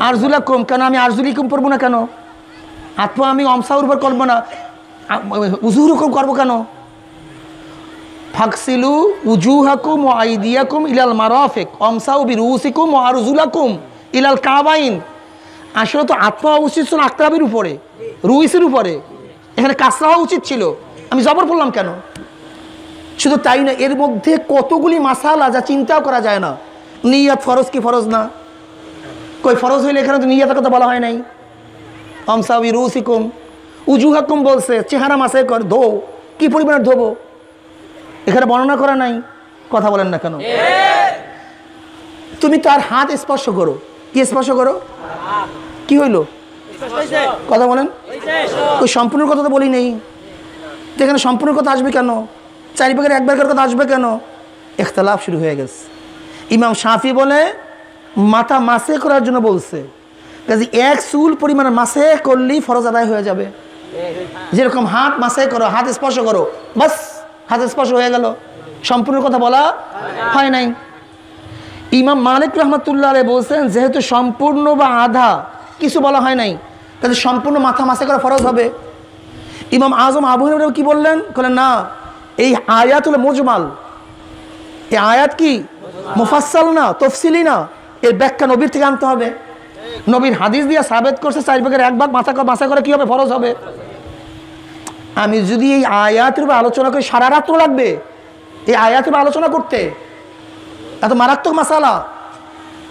আরজুলাকুম। কেন আমি আরজুলিকুম পড়বো না কেন? আত্মা আমি আমসাউর উপর করবো না, উজুর হুকুম করবো কেন? ফাকসিলু উজুহাকুম ও আইদিয়াকুম ইলাল মারাফিক আমসাউ বিরুসিকুম ও আরজুলাকুম ইলাল কাবাইন। আসলে তো আত্মা উচিত ছিল আকরাবির উপরে, রুইসের উপরে, এখানে কাসরা হওয়া উচিত ছিল। আমি জবর বললাম কেন? শুধু তাই না, এর মধ্যে কতগুলি মাসালা যা চিন্তাও করা যায় না। নিয়াত ফরজ কি ফরজ না? কই ফরজ হইলে এখানে তো নিয়াতের কথা বলা হয় নাই। আমসাউ বিরুসিকুম, উজুহাকুম বলছে চেহারা মাসে কর, ধো। কি পরিমাণে ধোবো এখানে বর্ণনা করা নাই। কথা বলেন না কেন? তুমি তার হাত স্পর্শ করো। কি স্পর্শ করো? কি হইল? কথা বলেন। ওই সম্পূর্ণ কথা তো বলি নেই, তো এখানে সম্পূর্ণ কথা আসবে কেন? 4 ভাগের 1 ভাগের কথা আসবে কেন? ইখতিলাফ শুরু হয়ে গেছে। ইমাম শাফি বলে মাথা মাসে করার জন্য বলছে, কাজে 1 চুল পরিমাণ মাসে করলেই ফরজ আদায় হয়ে যাবে। যেরকম হাত মাসে করো, হাত স্পর্শ করো, বাস হাত স্পর্শ হয়ে গেল, সম্পূর্ণ কথা বলা হয় নাই। ইমাম মালিক রহমতুল্লাহ আলাইহি বলছেন যেহেতু সম্পূর্ণ বা আধা কিছু বলা হয় নাই, তাহলে সম্পূর্ণ মাথা মাসে করা ফরজ হবে। ইমাম আজম আবু হানিফা কি বললেন? বললেন না, এই আয়াত হলো মুজমাল। এই আয়াত কি মুফাসসাল না, তফসিলি না, এর ব্যাখ্যা নবীর থেকে আনতে হবে। নবীর হাদিস দিয়ে সাবেত করছে 4 ভাগের 1 ভাগ মাসা করে কি হবে? ফরজ হবে। আমি যদি এই আয়াতের উপর আলোচনা করি সারা রাত্র লাগবে এই আয়াতের উপর আলোচনা করতে। এত মারাত্মক মাসালা,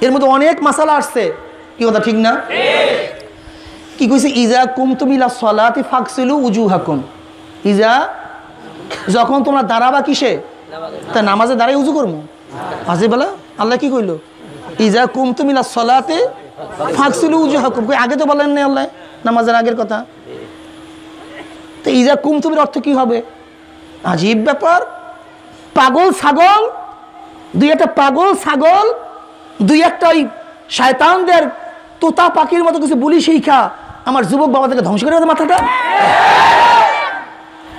এর মধ্যে অনেক মাসালা আসছে। কি কথা ঠিক না? কি কইছে? ইজা কুমতুম ইলা সলাতি ফাগসিলু উজুহাকুম। ইজা, যখন তোমরা দাঁড়াবা কিসে? তা নামাজে দাঁড়াই উজু করবো। আজি বলা আল্লাহ কি কইল? ইজা কুমতুম ইলা সলাতি ফাগসিলু উজুহাকুম। কই আগে তো বলেন না আল্লাহ নামাজের আগের কথা। তো ইজা কুমতুমের অর্থ কি হবে? আজীব ব্যাপার। পাগল ছাগল, দুই একটা পাগল ছাগল, দুই একটা ওই শয়তানদের তোতা পাখির মতো কিছু বলি শিখা আমার যুবক বাবাদেরকে ধ্বংস করে দেবে মাথাটা।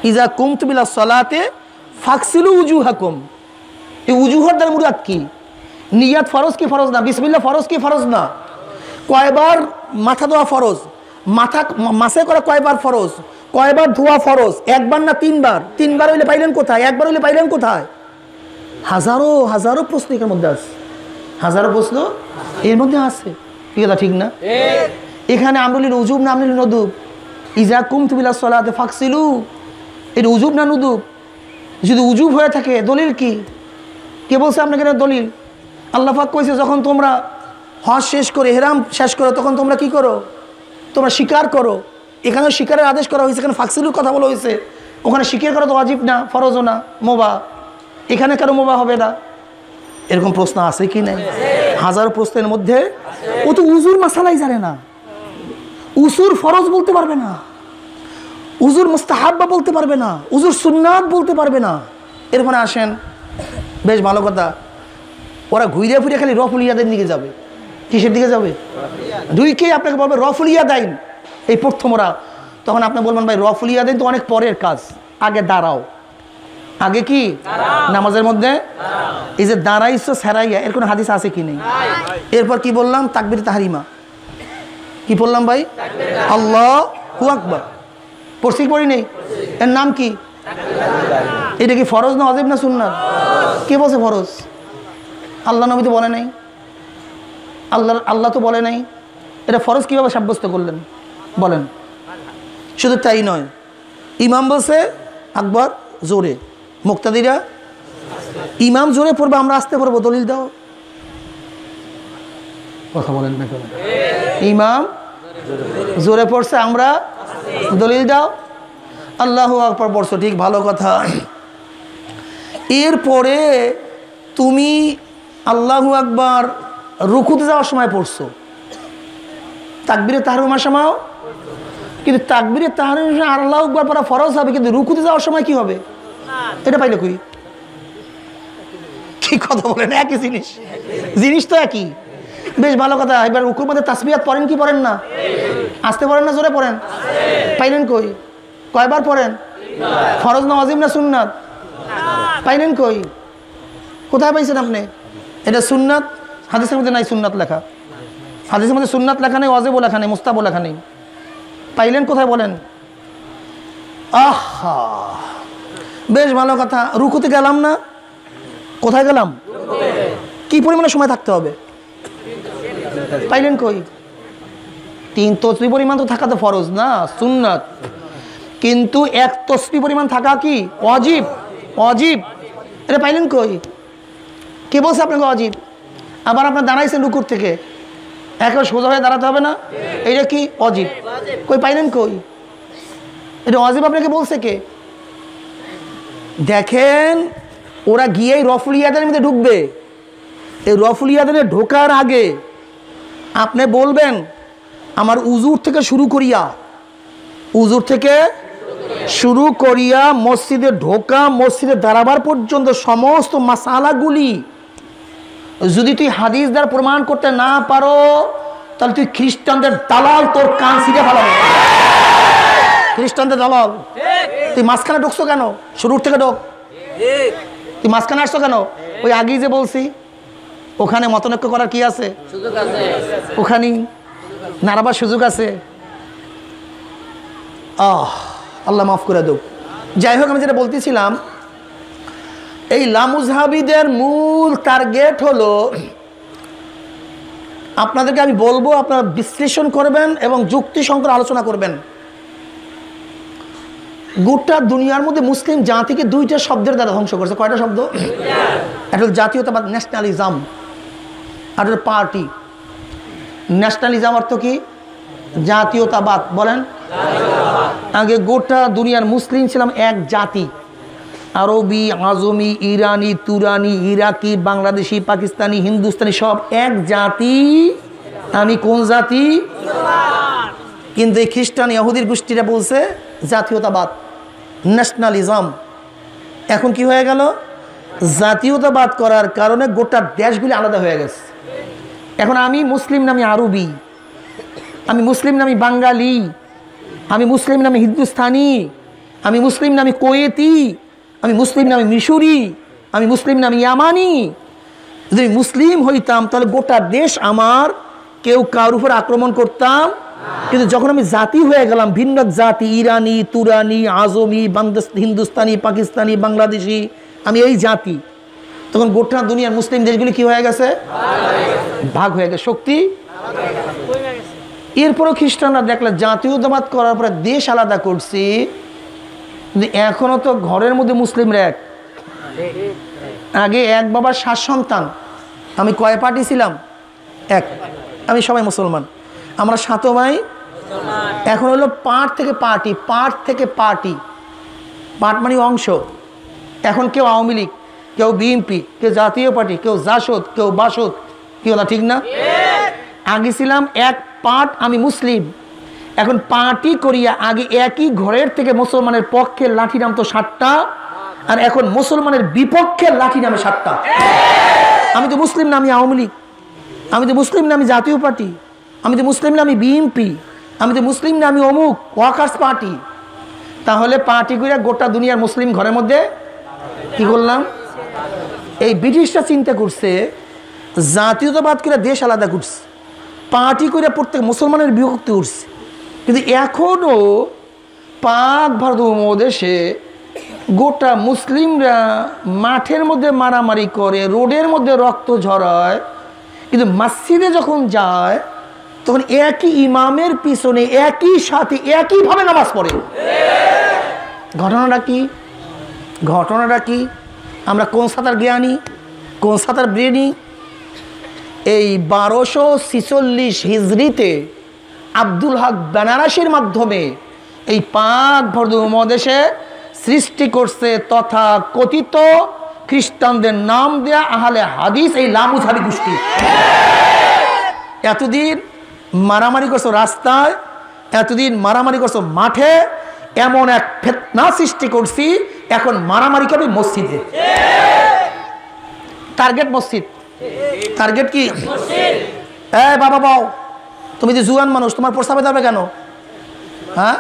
ইজা কুমতুম ইলা সলাতে ফাগসিলু উজুহাকুম। এই উজুহর দ্বারা মুরাদ কি? নিয়াত ফরজ কি ফরজ না? বিসমিল্লাহ ফরজ কি ফরজ না? কয়বার মাথা ধোয়া ফরজ? মাথা মাসে করা কয়বার ফরজ? কয়বার ধোয়া ফরজ? 1 বার না 3 বার? 3 বার হইলে পাইলেন কোথায়? 1 বার হইলে পাইলেন কোথায়? হাজারো হাজারো প্রশ্ন এর মধ্যে আছে, হাজারো প্রশ্ন এর মধ্যে আছে। কি কথা ঠিক না? এখানে আমরুলিল উজুব না আমরুলিল নুদুব? ইজা কুমতুম ইলা সলাতে ফাগসিলু, এটা উজুব না নুদুব? যদি উজুব হয়ে থাকে দলিল কি? কে বলছে আপনাকে দলিল? আল্লাহ পাক কইছে যখন তোমরা হজ শেষ করে ইহরাম শেষ করো তখন তোমরা কি করো? তোমরা শিকার করো। এখানেও শিকারের আদেশ করা হয়েছে, এখানে ফাগসিলুর কথা বলা হয়েছে। ওখানে শিকার করা তো ওয়াজিব না, ফরজও না, মোবা। এখানে কেন মোবা হবে না? এরকম প্রশ্ন আছে কি নাই? হাজার প্রশ্নের মধ্যে ও তো উজুর মাসালাই জানে না, উজুর ফরজ বলতে পারবে না, উজুর মুস্তাহাব্বা বলতে পারবে না, উজুর সুন্নাত বলতে পারবে না। এরপরে আসেন, বেশ ভালো কথা, ওরা ঘুরে ফিরে খালি রফুল ইয়াদের দিকে যাবে। কিসের দিকে যাবে? দুইকেই আপনাকে বলবে রফুল ইয়াদাইন, এই প্রথম ওরা। তখন আপনি বলবেন ভাই রফুল ইয়াদাইন তো অনেক পরের কাজ, আগে দাঁড়াও। আগে কি নামাজের মধ্যে এই যে দাঁড়াইছো সেরাইয়া, এর কোনো হাদিস আছে কি নেই? এরপর কি বললাম? তাকবীর তাহরিমা। কি বললাম ভাই? আল্লাহু আকবার পড়ছি পড়ি নেই? এর নাম কি? এটা কি ফরজ না ওয়াজিব না সুন্নাত? কে বলছে ফরজ? আল্লাহ নবী তো বলে নাই, আল্লাহ তো বলে নাই। এটা ফরজ কিভাবে সাব্যস্ত করলেন বলেন? শুধু তাই নয়, ইমাম বলছে আকবর জোরে, মুক্তাদিরা ইমাম জোরে পড়বে, আমরা আসতে পড়বো, দলিল দাও। কথা বলেন না কেন? ইমাম জোরে পড়ছে, আমরা দলিল দাও। আল্লাহু আকবার পড়ছো, ঠিক, ভালো কথা। এরপরে তুমি আল্লাহু আকবার রুকুতে যাওয়ার সময় পড়ছো, তাকবীরে তাহরিমা সমাও, কিন্তু তাকবীরে তাহরিমা আল্লাহু আকবার পড়া ফরজ হবে, কিন্তু রুকুতে যাওয়ার সময় কি হবে? এটা পাইলে কই? কি কথা বলেন? একই জিনিস, জিনিস তো একই। বেশ ভালো কথা। এবার রুকুর মধ্যে তাসবিহাত পড়েন কি পড়েন না? আসতে পড়েন না জোরে পড়েন? পাইলেন কই? কয়বার পড়েন? ফরজ না ওয়াজিব না সুন্নাত? পাইলেন কই? কোথায় পাইছেন আপনি? এটা সুন্নাত, হাদিসের মধ্যে নাই সুন্নাত লেখা। হাদিসের মধ্যে সুন্নাত লেখা নেই, ওয়াজিবও লেখা নেই, মুস্তাহাবও লেখা নেই। পাইলেন কোথায় বলেন? আহা, বেশ ভালো কথা। রুকুতে গেলাম না, কোথায় গেলাম? কি পরিমাণে সময় থাকতে হবে? পাইলেন কই? 3 তসবিহ পরিমাণ তো থাকা তো ফরজ না, সুন্নাত। কিন্তু 1 তসবিহ পরিমাণ থাকা কি ওয়াজিব? ওয়াজিব। এটা পাইলেন কই? কে বলছে আপনাকে ওয়াজিব? আবার আপনার দাঁড়াইছেন রুকুর থেকে, একেবারে সোজা হয়ে দাঁড়াতে হবে না, এটা কি ওয়াজিব? কই পাইলেন কই? এটা ওয়াজিব আপনাকে বলছে কে? দেখেন, ওরা গিয়েই রফুল ইয়াদের মধ্যে ঢুকবে। এই রফুল ইয়াদের ঢোকার আগে আপনি বলবেন আমার উজুর থেকে শুরু করিয়া মসজিদে ঢোকা, মসজিদে দাঁড়াবার পর্যন্ত সমস্ত মাসালাগুলি যদি তুই হাদিস দ্বারা প্রমাণ করতে না পারো, তাহলে তুই খ্রিস্টানদের দালাল, তোর কান ছিঁড়ে ফেলাবো। খ্রিস্টানদের দালাল। তুই মাঝখানে ঢুকছো কেন? শুরুর থেকে ঢোক। তুই মাঝখানে আসছো কেন? ওই আগেই যে বলছি, ওখানে মতনৈক্য করার কি আছে? ওখানেই নাড়াবার সুযোগ আছে। আল্লাহ মাফ করে দেব। যাই হোক, আমি যেটা বলতেছিলাম, এই লামুজহাবিদের মূল টার্গেট হলো, আপনাদেরকে আমি বলবো, আপনারা বিশ্লেষণ করবেন এবং যুক্তিসঙ্গত আলোচনা করবেন। গোটা দুনিয়ার মধ্যে মুসলিম জাতিকে 2টা শব্দের দ্বারা ধ্বংস করছে। কয়টা শব্দ? একটা হল জাতীয়তাবাদ, ন্যাশনালিজম, আর হল পার্টি। ন্যাশনালিজম অর্থ কি? জাতীয়তাবাদ। বলেন। আগে গোটা দুনিয়ার মুসলিম ছিলাম এক জাতি, আরবি, আজমি, ইরানি, তুরানি, ইরাকি, বাংলাদেশি, পাকিস্তানি, হিন্দুস্তানি, সব এক জাতি। আমি কোন জাতি? কিন্তু এই খ্রিস্টান ইহুদির গোষ্ঠীরা বলছে জাতীয়তাবাদ, ন্যাশনালিজম। এখন কি হয়ে গেল? জাতীয়তাবাদ করার কারণে গোটা দেশগুলি আলাদা হয়ে গেছে। এখন আমি মুসলিম নামি আরবি, আমি মুসলিম নামি বাঙালি, আমি মুসলিম নামি হিন্দুস্তানি, আমি মুসলিম নামি কোয়েতি, আমি মুসলিম নামি মিশরি, আমি মুসলিম নামি ইয়ামানি। যদি মুসলিম হইতাম তাহলে গোটা দেশ আমার, কেউ কার উপর আক্রমণ করতাম। কিন্তু যখন আমি জাতি হয়ে গেলাম, ভিন্ন জাতি, ইরানি, তুরানি, আজমি, হিন্দুস্তানি, পাকিস্তানি, বাংলাদেশি, আমি এই জাতি, তখন গোটা দুনিয়ার মুসলিম দেশগুলি কি হয়ে গেছে? ভাগ হয়ে গেছে, শক্তি। এরপরও খ্রিস্টানরা দেখলে জাতীয়তাবাদ করার পরে দেশ আলাদা করছি, কিন্তু এখনো তো ঘরের মধ্যে মুসলিমরা এক। আগে এক বাবার 7 সন্তান। আমি কয় পার্টি ছিলাম? এক। আমি সবাই মুসলমান, আমরা 7 ভাই। এখন হলো পার্ট থেকে পার্টি, পার্ট থেকে পার্টি। পার্ট মানে অংশ। এখন কেউ আওয়ামী লীগ, কেউ বিএনপি, কেউ জাতীয় পার্টি, কেউ জাসদ, কেউ বাসদ। কি হলো? ঠিক না? আগে ছিলাম এক পার্ট, আমি মুসলিম। এখন পার্টি করিয়া আগে একই ঘরের থেকে মুসলমানের পক্ষে লাঠি নামতো 7টা, আর এখন মুসলমানের বিপক্ষে লাঠি নামে 7টা। আমি তো মুসলিম না, আমি আওয়ামী লীগ। আমি তো মুসলিম না, আমি জাতীয় পার্টি। আমি তো মুসলিম না, আমি বিএনপি। আমি তো মুসলিম না, আমি অমুক ওয়ার্কার্স পার্টি। তাহলে পার্টি করে গোটা দুনিয়ার মুসলিম ঘরের মধ্যে কি করলাম? এই ব্রিটিশরা চিন্তা করছে জাতীয়তাবাদ করে দেশ আলাদা করছে, পার্টি করে প্রত্যেক মুসলমানের বিভক্তি করছে। কিন্তু এখনও পাক ভারত উপমহাদেশে গোটা মুসলিমরা মাঠের মধ্যে মারামারি করে, রোডের মধ্যে রক্ত ঝরায়, কিন্তু মসজিদে যখন যায় তখন একই ইমামের পিছনে একই সাথে একইভাবে নামাজ পড়ে। ঘটনাটা কি? ঘটনাটা কি? আমরা কোন সাঁতার জ্ঞানী, কোন সাঁতার ব্রেনি? এই 1246 হিজরিতে আব্দুল হক বেনারসির মাধ্যমে এই পাক ভারত উপমহাদেশে সৃষ্টি করছে তথা কথিত খ্রিস্টানদের নাম দেয়া আহলে হাদিস, এই লামুজহাবি গোষ্ঠী। এতদিন মারামারি করছো রাস্তায়, এতদিন মারামারি করছো মাঠে, এমন এক ফিতনা সৃষ্টি করছি, এখন মারামারি করবে মসজিদে। টার্গেট মসজিদ। টার্গেট কি? বাবা বাও, তুমি যে জুয়ান মানুষ, তোমার প্রস্তাবে যাবে কেন? হ্যাঁ,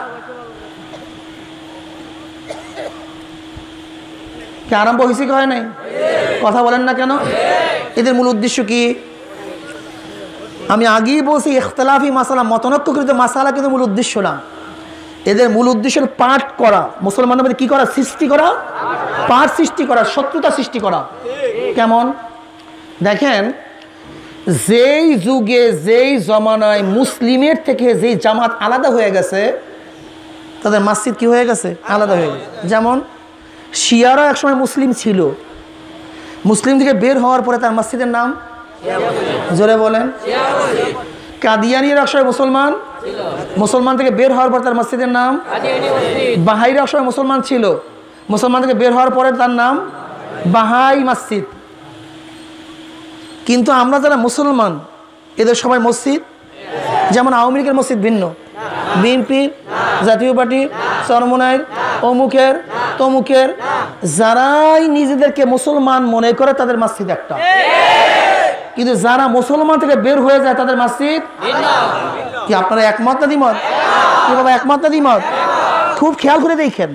কি আরম্ভ হয়েছে কি হয় নাই? কথা বলেন না কেন? এদের মূল উদ্দেশ্য কি? আমি আগেই বলছি, ইখতিলাফি মাসালা, মতনৈক্যকৃত মাসালা কিন্তু মূল উদ্দেশ্য না। এদের মূল উদ্দেশ্য পাঠ করা, মুসলমানদের মধ্যে কি করা? সৃষ্টি করা, পাঠ সৃষ্টি করা, শত্রুতা সৃষ্টি করা। কেমন দেখেন, যেই যুগে যেই জমানায় মুসলিমের থেকে যেই জামাত আলাদা হয়ে গেছে, তাদের মসজিদ কি হয়ে গেছে? আলাদা হয়ে গেছে। যেমন শিয়ারা একসময় মুসলিম ছিল, মুসলিম থেকে বের হওয়ার পরে তার মসজিদের নাম, জোরে বলেন, কাদিয়ানির একসময় মুসলমান, মুসলমান থেকে বের হওয়ার পর তার মসজিদের নাম, বাহাইরা একসময় মুসলমান ছিল, মুসলমান থেকে বের হওয়ার পরে তার নাম বাহাই মসজিদ। কিন্তু আমরা যারা মুসলমান, এদের সবাই মসজিদ, যেমন আওয়ামী লীগের মসজিদ ভিন্ন, বিএনপির, জাতীয় পার্টির, চরমনাইর, অমুকের, তমুকের, যারাই নিজেদেরকে মুসলমান মনে করে তাদের মসজিদ একটা। কিন্তু যারা মুসলমান থেকে বের হয়ে যায় তাদের মসজিদ কি? আপনারা একমত না দ্বিমত? কি বাবা, একমত না দ্বিমত? খুব খেয়াল করে দেখেন,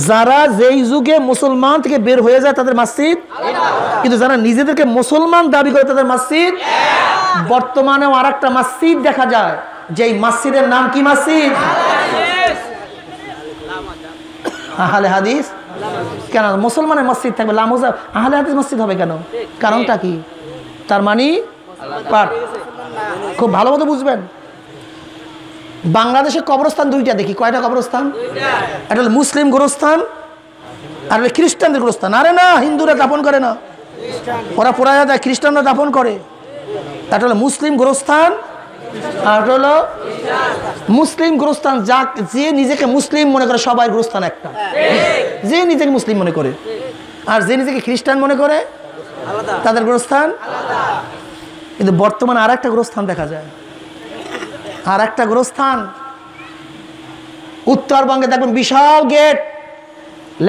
যারা যেই যুগে মুসলমান থেকে বের হয়ে যায় তাদের মসজিদ, কিন্তু যারা নিজেদেরকে মুসলমান দাবি করে তাদের মসজিদ। বর্তমানেও আর একটা মসজিদ দেখা যায়, যেই মসজিদের নাম কি? মসজিদ আহলে হাদিস। কেন মুসলমানের মসজিদ থাকবে, লামুজা আহলে হাদিস মসজিদ হবে কেন? কারণটা কি? তার মানে পাঠ। খুব ভালো মতো বুঝবেন। বাংলাদেশে কবরস্থান দুইটা দেখি। কয়টা কবরস্থান? একটা হলো মুসলিম গোরস্থান, আর হলো খ্রিস্টানদের গোরস্থান। আরে না, হিন্দুরা দাফন করে না, ওরা পোড়ায়া দেয়, খ্রিস্টানরা দাফন করে। একটা হলো মুসলিম গোরস্থান, আর হলো মুসলিম গোরস্থান। যে নিজেকে মুসলিম মনে করে, সবাই গোরস্থান একটা। যে নিজেকে মুসলিম মনে করে আর যে নিজেকে খ্রিস্টান মনে করে, তাদের গোরস্থান। কিন্তু বর্তমানে আর একটা গোরস্থান দেখা যায়, আর একটা গোরস্থান উত্তরবঙ্গে দেখবেন, বিশাল গেট,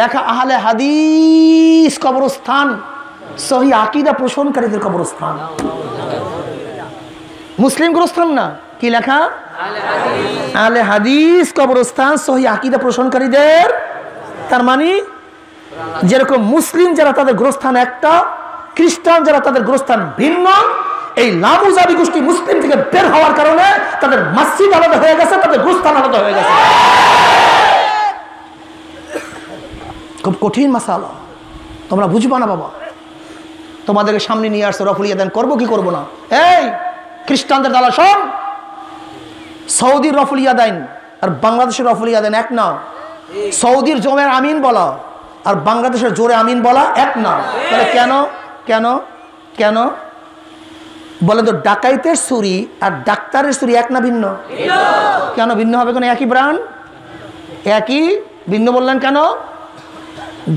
লেখা আহলে হাদিস কবরস্থান, সহি আকীদা পোষণকারীদের কবরস্থান। মুসলিম গোরস্থান না, কি লেখা? আহলে হাদিস কবরস্থান, সহি আকীদা পোষণকারীদের। তার মানে যেরকম মুসলিম যারা তাদের গোরস্থান একটা, খ্রিস্টান যারা তাদের গোরস্থান ভিন্ন। এই লামুজাবি গোষ্ঠী মুসলিম থেকে বের হওয়ার কারণে তাদের মসজিদ আলাদা হয়ে গেছে, তাদের গোরস্থান আলাদা হয়ে গেছে। খুব কঠিন মাসালা, তোমরা বুঝবা না বাবা। তোমাদেরকে সামনে নিয়ে আসছে, রফুল ইয়াদান করবো কি করবো না? এই খ্রিস্টানদের দালা শোন, সৌদির রফুল ইয়াদাইন আর বাংলাদেশের রফুল ইয়াদাইন এক না। সৌদির জোরের আমিন বলা আর বাংলাদেশের জোরে আমিন বলা এক না। তাহলে কেন? কেন কেন বলে তো? ডাকাইতের ছুরি আর ডাক্তারের ছুরি এক না ভিন্ন? কেন ভিন্ন হবে? কেন? একই ব্রান্ড, একই, ভিন্ন বললেন কেন?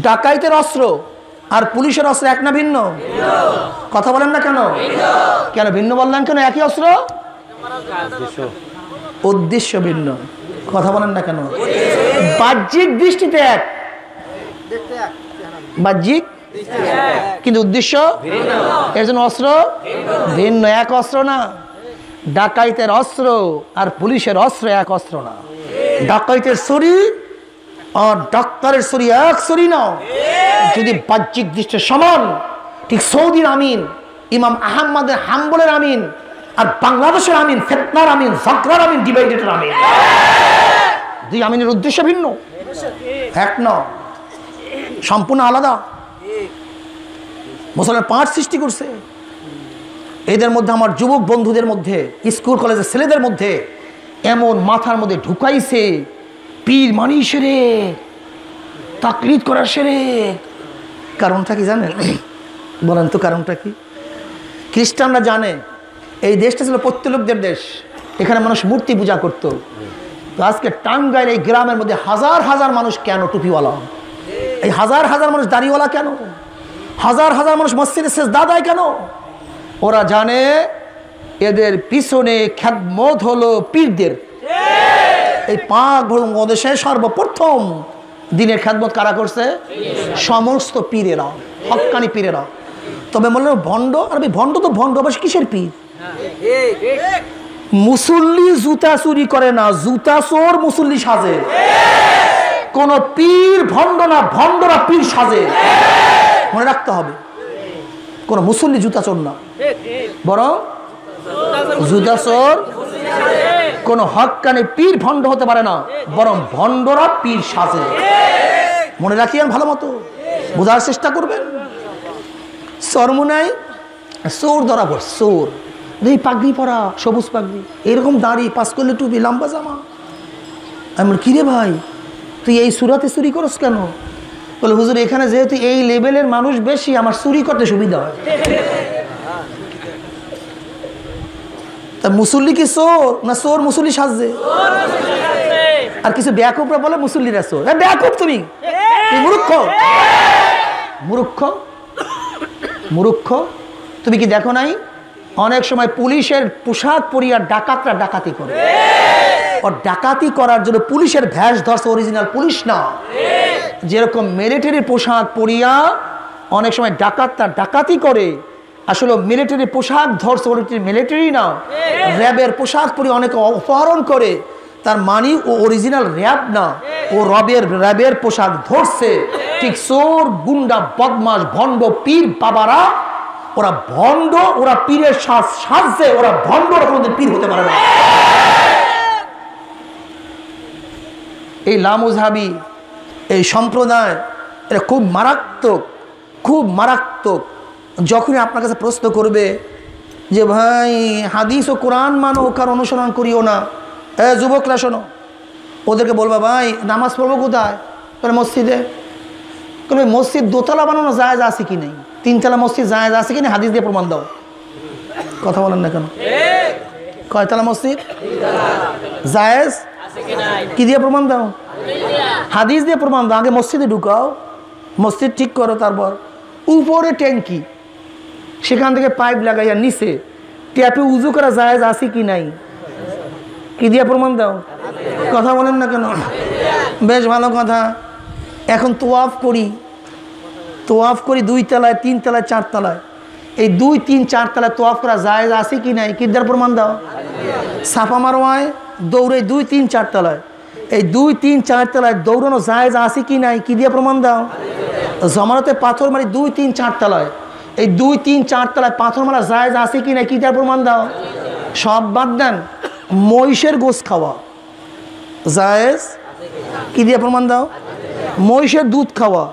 ডাকাইতের অস্ত্র আর পুলিশের অস্ত্র এক না ভিন্ন? কথা বলেন না কেন? কেন ভিন্ন বললেন কেন? একই অস্ত্র, উদ্দেশ্য ভিন্ন। কথা বলেন না কেন? বাহ্যিক দৃষ্টিতে এক, বাহ্যিক, কিন্তু উদ্দেশ্য এর জন্য অস্ত্র ভিন্ন। এক অস্ত্র না। ডাকাইতের অস্ত্র আর পুলিশের অস্ত্র এক অস্ত্র না। ডাকাইতের ছুরি আর ডাক্তারের ছুরি এক ছুরি না। যদি বাহ্যিক দৃষ্টি সমান, ঠিক সৌদির আমিন, ইমাম আহমদের হাম্বলের আমিন আর বাংলাদেশের আমিন, ফিতনার আমিন, ঝগড়ার আমিন, ডিভাইডেডের আমিন, দুই আমিনের উদ্দেশ্য ভিন্ন, এক না, সম্পূর্ণ আলাদা। মুসলমান পাঠ সৃষ্টি করছে। এদের মধ্যে আমার যুবক বন্ধুদের মধ্যে, স্কুল কলেজের ছেলেদের মধ্যে এমন মাথার মধ্যে ঢুকাইছে, পীর মানি সেরে, তাকলিদ করার সেরে। কারণটা কি জানেন? বলেন তো কারণটা কি? খ্রিস্টানরা জানে এই দেশটা ছিল পৌত্তলিকদের দেশ, এখানে মানুষ মূর্তি পূজা করতো। তো আজকে টাঙ্গাইল এই গ্রামের মধ্যে হাজার হাজার মানুষ কেন টুপিওয়ালা? এই হাজার হাজার মানুষ দাড়িওয়ালা কেন? হাজার হাজার মানুষ মসজিদে সেজদা দেয় কেন? ওরা জানে এদের পিছনে খ্যাতমত হলো পীরদের। এই পাক বাংলাদেশে সর্বপ্রথম দিনের খ্যাতমত কারা করছে? সমস্ত পীরেরা, হক্কানি পীরেরা। তবে বললো ভণ্ড, আর ভণ্ড তো ভণ্ড, অবশ্য কিসের পীর? মুসল্লি জুতা চুরি করে না, জুতা চোর মুসল্লি সাজে। কোন পীর ভণ্ড না, ভণ্ডরা পীর সাজে। মনে রাখতে হবে, কোন মুসল্লি জুতা চোর না, বরং জুতা চোর কোন হক্কানি পীর ভণ্ড হতে পারে না, বরং ভণ্ডরা পীর সাজে। মনে রাখিয়েন, ভালো মতো বোঝার চেষ্টা করবেন। চরমুনাই চোর ধরা পড়, চোর এই পাগড়ি পরা, সবুজ পাগড়ি, এরকম দাড়ি, পাঁচকলি টুপি, লম্বা জামা। আমি বলি, কিরে ভাই তুই এই সুরাতে চুরি করস কেন? বলে হুজুর এখানে যেহেতু এই লেভেলের মানুষ বেশি, আমার চুরি করতে সুবিধা হয়। তা মুসল্লি কি চোর না? চোর মুসল্লি সাজছে। আর কিছু ব্যাকুপরা বলে মুসল্লিরা চোর। ব্যাকুপ তুমি, মূর্খ, মূর্খ, মূর্খ। তুমি কি দেখো নাই অনেক সময় পুলিশের পোশাক পরিয়া ডাকাতরা ডাকাতি করে? আর ডাকাতি করার জন্য পুলিশের ভ্যাস ধরছে, অরিজিনাল পুলিশ না। যেরকম মিলিটারি পোশাক পরিয়া অনেক সময় ডাকাতরা ডাকাতি করে, আসলে মিলিটারি পোশাক ধরছে, মিলিটারি না, র্যাবের পোশাক পরিয়ে অনেকে অপহরণ করে। তার মানে ও অরিজিনাল র্যাব না, ও র্যাবের পোশাক ধরছে। ঠিক চোর, গুন্ডা, বদমাস, ভণ্ড পীর বাবারা, ওরা ভণ্ড, ওরা পীরের সাজছে, ওরা ভণ্ড, ওরা কোনোদিন পীর হতে পারে না। এই লামুজহাবি এই সম্প্রদায় এটা খুব মারাত্মক, খুব মারাত্মক। যখনই আপনার কাছে প্রশ্ন করবে যে ভাই হাদিস ও কোরআন মানো, কার অনুসরণ করিও না, যুবকরা শোনো, ওদেরকে বলবা ভাই নামাজ পড়বো কোথায়? মসজিদে। কোনো মসজিদ দোতলা বানানো জায়েজ আছে কি নেই? তিনতলা মসজিদ জায়েজ আছে কি নেই? হাদিস দিয়ে প্রমাণ দাও। কথা বলেন না কেন? কয়তলা মসজিদ জায়েজ কি দিয়ে প্রমাণ দাও? হাদিস দিয়ে প্রমাণ দাও। আগে মসজিদে ঢুকাও, মসজিদ ঠিক করো, তারপর উপরে ট্যাঙ্কি, সেখান থেকে পাইপ লাগাইয়া নিচে ট্যাপে উজু করা জায়েজ আছে কি নাই, কি দিয়ে প্রমাণ দাও? কথা বলেন না কেন? বেশ ভালো কথা। এখন তোয়াফ করি, তোয়াফ করি 2 তলায়, 3 তলায়, 4 তলায়। এই 2, 3, 4 তলায় তোয়াফ করা জায়েজ আছে কি নাই, কি দিয়ে প্রমাণ দাও? সাফা মারওয়ায় দৌড়ে 2, 3, 4 তলায়। এই 2, 3, 4 তলায় দৌড়ানো জায়েজ আছে কি নাই, কি দিয়ে প্রমাণ দাও? জমানতে পাথর মারি 2, 3, 4 তলায়। এই 2, 3, 4 তলায় পাথর মারা জায়েজ আছে কি নাই, কি দিয়ে প্রমাণ দাও? সব বাদ দেন, মহিষের গোশ খাওয়া জায়েজ, কি দিয়ে প্রমাণ দাও? মহিষের দুধ খাওয়া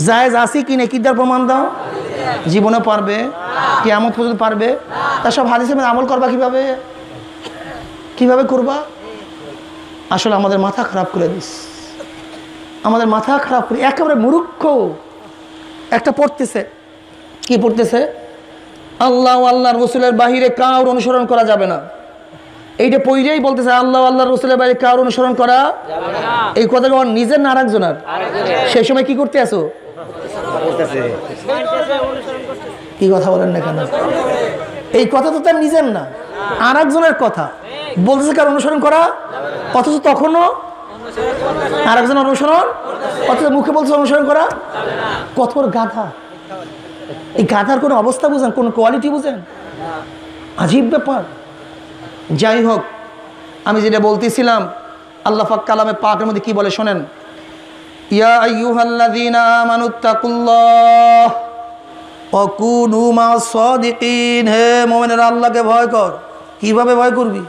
জায়েজ আছে কি না, কি দিয়ে প্রমাণ দাও? জীবনে পারবে? কিয়ামত পর্যন্ত পারবে? তা সব হাদিসের মধ্যে আমল করবা কিভাবে? কিভাবে করবা? আসলে আমাদের মাথা খারাপ করে দিস, আমাদের মাথা খারাপ করে, একেবারে মূর্খ একটা পড়তেছে। কি পড়তেছে? আল্লাহ আল্লাহর রসুলের বাহিরে কাউর অনুসরণ করা যাবে না। এইটা পইরেই বলতেছে আল্লাহ আল্লাহর রসুলের বাহিরে কাউর অনুসরণ করা যাবে না। এই কথাটা নিজের না আরেকজনের? সেই সময় কি করতে আসো? কি কথা বলেন না কেন? এই কথা তো তার নিজের না, আরেকজনের কথা বলতেছে কার অনুসরণ করা, অথচ তখনও আরেকজন অনুসরণ, অথচ মুখে বলছে অনুসরণ করা। কত বড় গাধা! এই গাধার কোনো অবস্থা বুঝেন, কোনো কোয়ালিটি বুঝেন? আজীব ব্যাপার। যাই হোক, আমি যেটা বলতেছিলাম, আল্লাহ পাক কালামে পাকের মধ্যে কি বলে শোনেন, ইয়া আইয়ুহাল্লাযীনা আমানুত্তাকুল্লাহ ওয়া কুনু মা'আস সাদিকিন। হে মুমিনেরা, আল্লাহকে ভয় কর। কিভাবে ভয় করবি?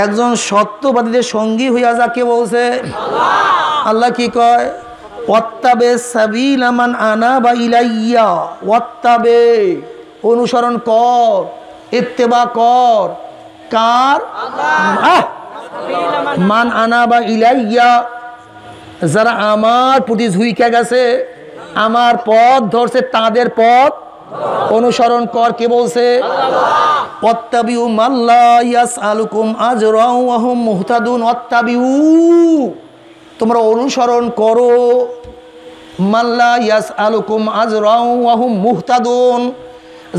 একজন সত্যবাদীদের সঙ্গী হইয়া যা। কে বলছে? আল্লাহ কি কয়? ওয়াত্তাবে সাবিলা মান আনাবা ইলাইয়া। ওয়াত্তাবে, অনুসরণ কর, ইত্তেবা কর। কার? মান আনাবা ইলাইয়া, যারা আমার প্রতি ঝুঁকে গেছে, আমার পথ ধরছে, তাদের পথ অনুসরণ কর। কে বলছে? ওয়াত্তাবিউ মাল্লা ইয়াসআলুকুম আজরাও ওয়া হুম মুহতাদুন। ওয়াত্তাবিউ, তোমরা অনুসরণ করো, মাল্লা ইয়াসআলুকুম আজরাও ওয়া হুম মুহতাদুন,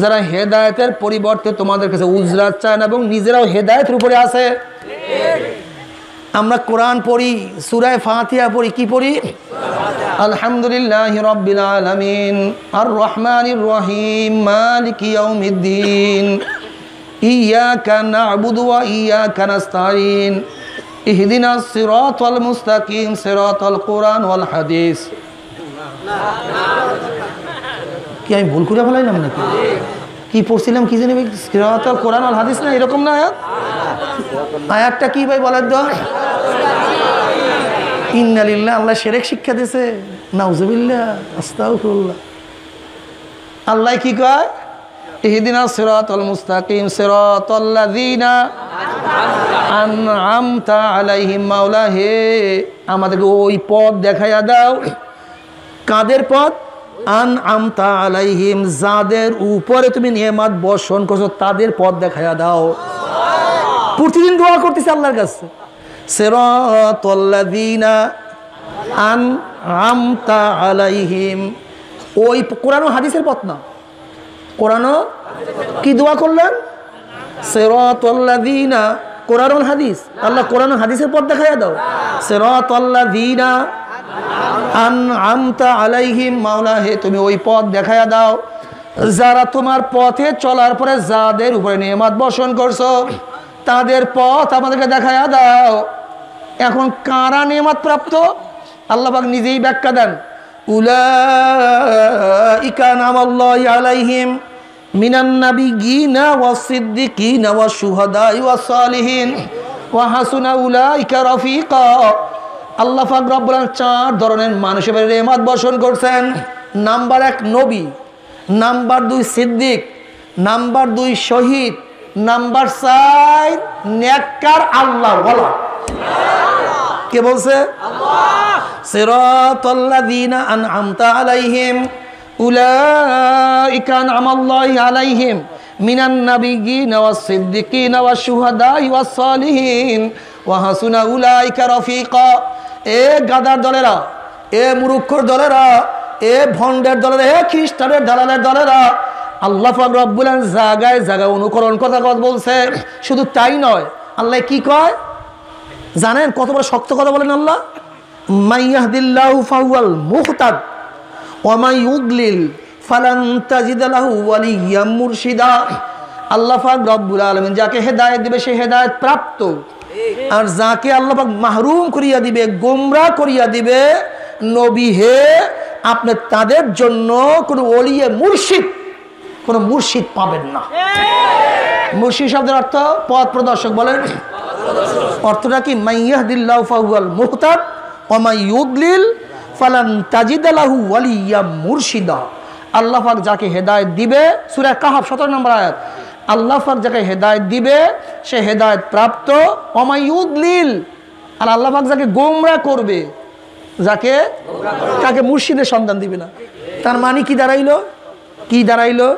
যারা হেদায়েতের পরিবর্তে তোমাদের কাছে উজরাত চান এবং নিজেরাও হেদায়েতের উপরে আছে। আমরা কোরআন পড়ি, সূরা ফাতিহা পড়ি, কি পড়ি? আলহামদুলিল্লাহি রাব্বিল আলামিন আর রহমানির রহিম মালিকি ইয়াউমিদ্দিন ইয়্যাকা না'বুদু ওয়া ইয়্যাকা নাস্তাঈন ইহদিনাস সিরাতাল মুস্তাকিম সিরাতাল কুরআন ওয়াল হাদিস। কি আমি ভুল করে ফেলাইলাম নাকি? কি পড়ছিলাম কি জানি? সিরাতাল কুরআন ওয়াল হাদিস না, এরকম না আয়াত? আয়াতটা কি ভাই বলেন তো? ইন্না লিল্লাহ, আল্লাহ শিরক শিক্ষা দিয়েছে। নাউজুবিল্লাহ, আস্তাগফিরুল্লাহ। আল্লাহ কি কয়? ইহদিনাস সিরাতাল মুস্তাকিম সিরাতাল লাযিনা আন'আমতা আলাইহিম। মাওলা হে, আমাদেরকে ওই পথ দেখাইয়া দাও। কাদের পথ? আন'আমতা আলাইহিম, যাদের উপরে তুমি নিয়ামত বর্ষণ করছো তাদের পথ দেখাইয়া দাও। প্রতিদিন দোয়া করতেছে আল্লাহর কাছে, সিরাতাল লাযিনা আন'আমতা আলাইহিম। ওই কোরআন ও হাদিসের পথ না, কোরআন কি দোয়া করলেন? সিরাতাল লাযিনা, কোরআন ও হাদিস। আল্লাহ কোরআন ও হাদিসের পথ দেখাইয়া দাও। সিরাতাল লাযিনা আন'আমতা আলাইহিম, মাওলা হে তুমি ওই পথ দেখাইয়া দাও যারা তোমার পথে চলার পরে যাদের উপরে নিয়ামত বর্ষণ করছো তাদের পথ আমাদেরকে দেখাইয়া দাও। এখন কারা নিয়ামত প্রাপ্ত? আল্লাহ পাক নিজেই ব্যাখ্যা দেন, উলাইকা নামাল্লাহি আলাইহিম মিনান নাবিয়্যিনা ওয়াস সিদ্দিকিনা ওয়াশ শুহাদাই ওয়াস সালিহিন ওয়া হাসুনা উলাইকা রাফিকা। আল্লাহ পাক রব্বুল আলামিন 4 ধরনের মানুষের উপরে নিয়ামত বর্ষণ করছেন। নাম্বার 1 নবী, নাম্বার 2 সিদ্দিক, নাম্বার 2 শহীদ, নাম্বার 4 নেককার আল্লাহ ওয়ালা। কে বলছে? আল্লাহ। সিরাতাল লাযিনা আন'আমতা আলাইহিম উলাইকা আন'আমাল্লাহু আলাইহিম মিনান নাবিয়্যিনা ওয়াস সিদ্দিকিনা ওয়াশ শুহাদাই ওয়াস সালিহিন ওয়া হাসুনা উলাইকা রাফিকা। এ গাদার দলেরা, এ মুরুক্ষর দলেরা, এ ভণ্ডের দলেরা, এ খ্রিস্টানের দালালের দলেরা, আল্লাহ পাক রব্বুল আলামিন জায়গায় জায়গায় অনুকরণ কথা বলছে। শুধু তাই নয়, আল্লাহ কি কয় জানেন? কত বড় শক্ত কথা বলেন আল্লাহ, মাইয়াহদিল্লাহু ফাহুয়াল মুহতাদ ওয়া মান ইউদ্লিল ফালান তাজিদ লাহু ওয়ালিয়্যাম মুরশিদা। আল্লাহ পাক রব্বুল আলামিন যাকে হেদায়েত দিবে সে হেদায়েত প্রাপ্ত, আর যাকে আল্লাহ পাক মাহরুম করিয়া দিবে, গোমরাহ করিয়া দিবে, নবী হে আপনি তাদের জন্য কোনো ওলিয়ে মুর্শিদ, কোনো মুর্শিদ পাবেন না। মুর্শিদ শব্দের অর্থ পথ প্রদর্শক। বলেন অর্থটা কি? মাইয়াহদিল্লাহু ফাহুয়াল মুহতাদ ওয়া মান ইউদ্লিল ফালান তাজিদ লাহু ওয়ালিয়্যাম মুরশিদা। আল্লাহ পাক যাকে হেদায়েত দিবে, সূরা কাহফ 17 নম্বর আয়াত, আল্লাহ পাক যাকে হেদায়েত দিবে সে হেদায়েত প্রাপ্ত। ওয়া মান ইউদ্লিল, আর আল্লাহ পাক যাকে গোমরাহ করবে, যাকে তাকে মুর্শিদের সন্ধান দিবে না। তার মানে কি দাঁড়াইলো? কি দাঁড়াইলো?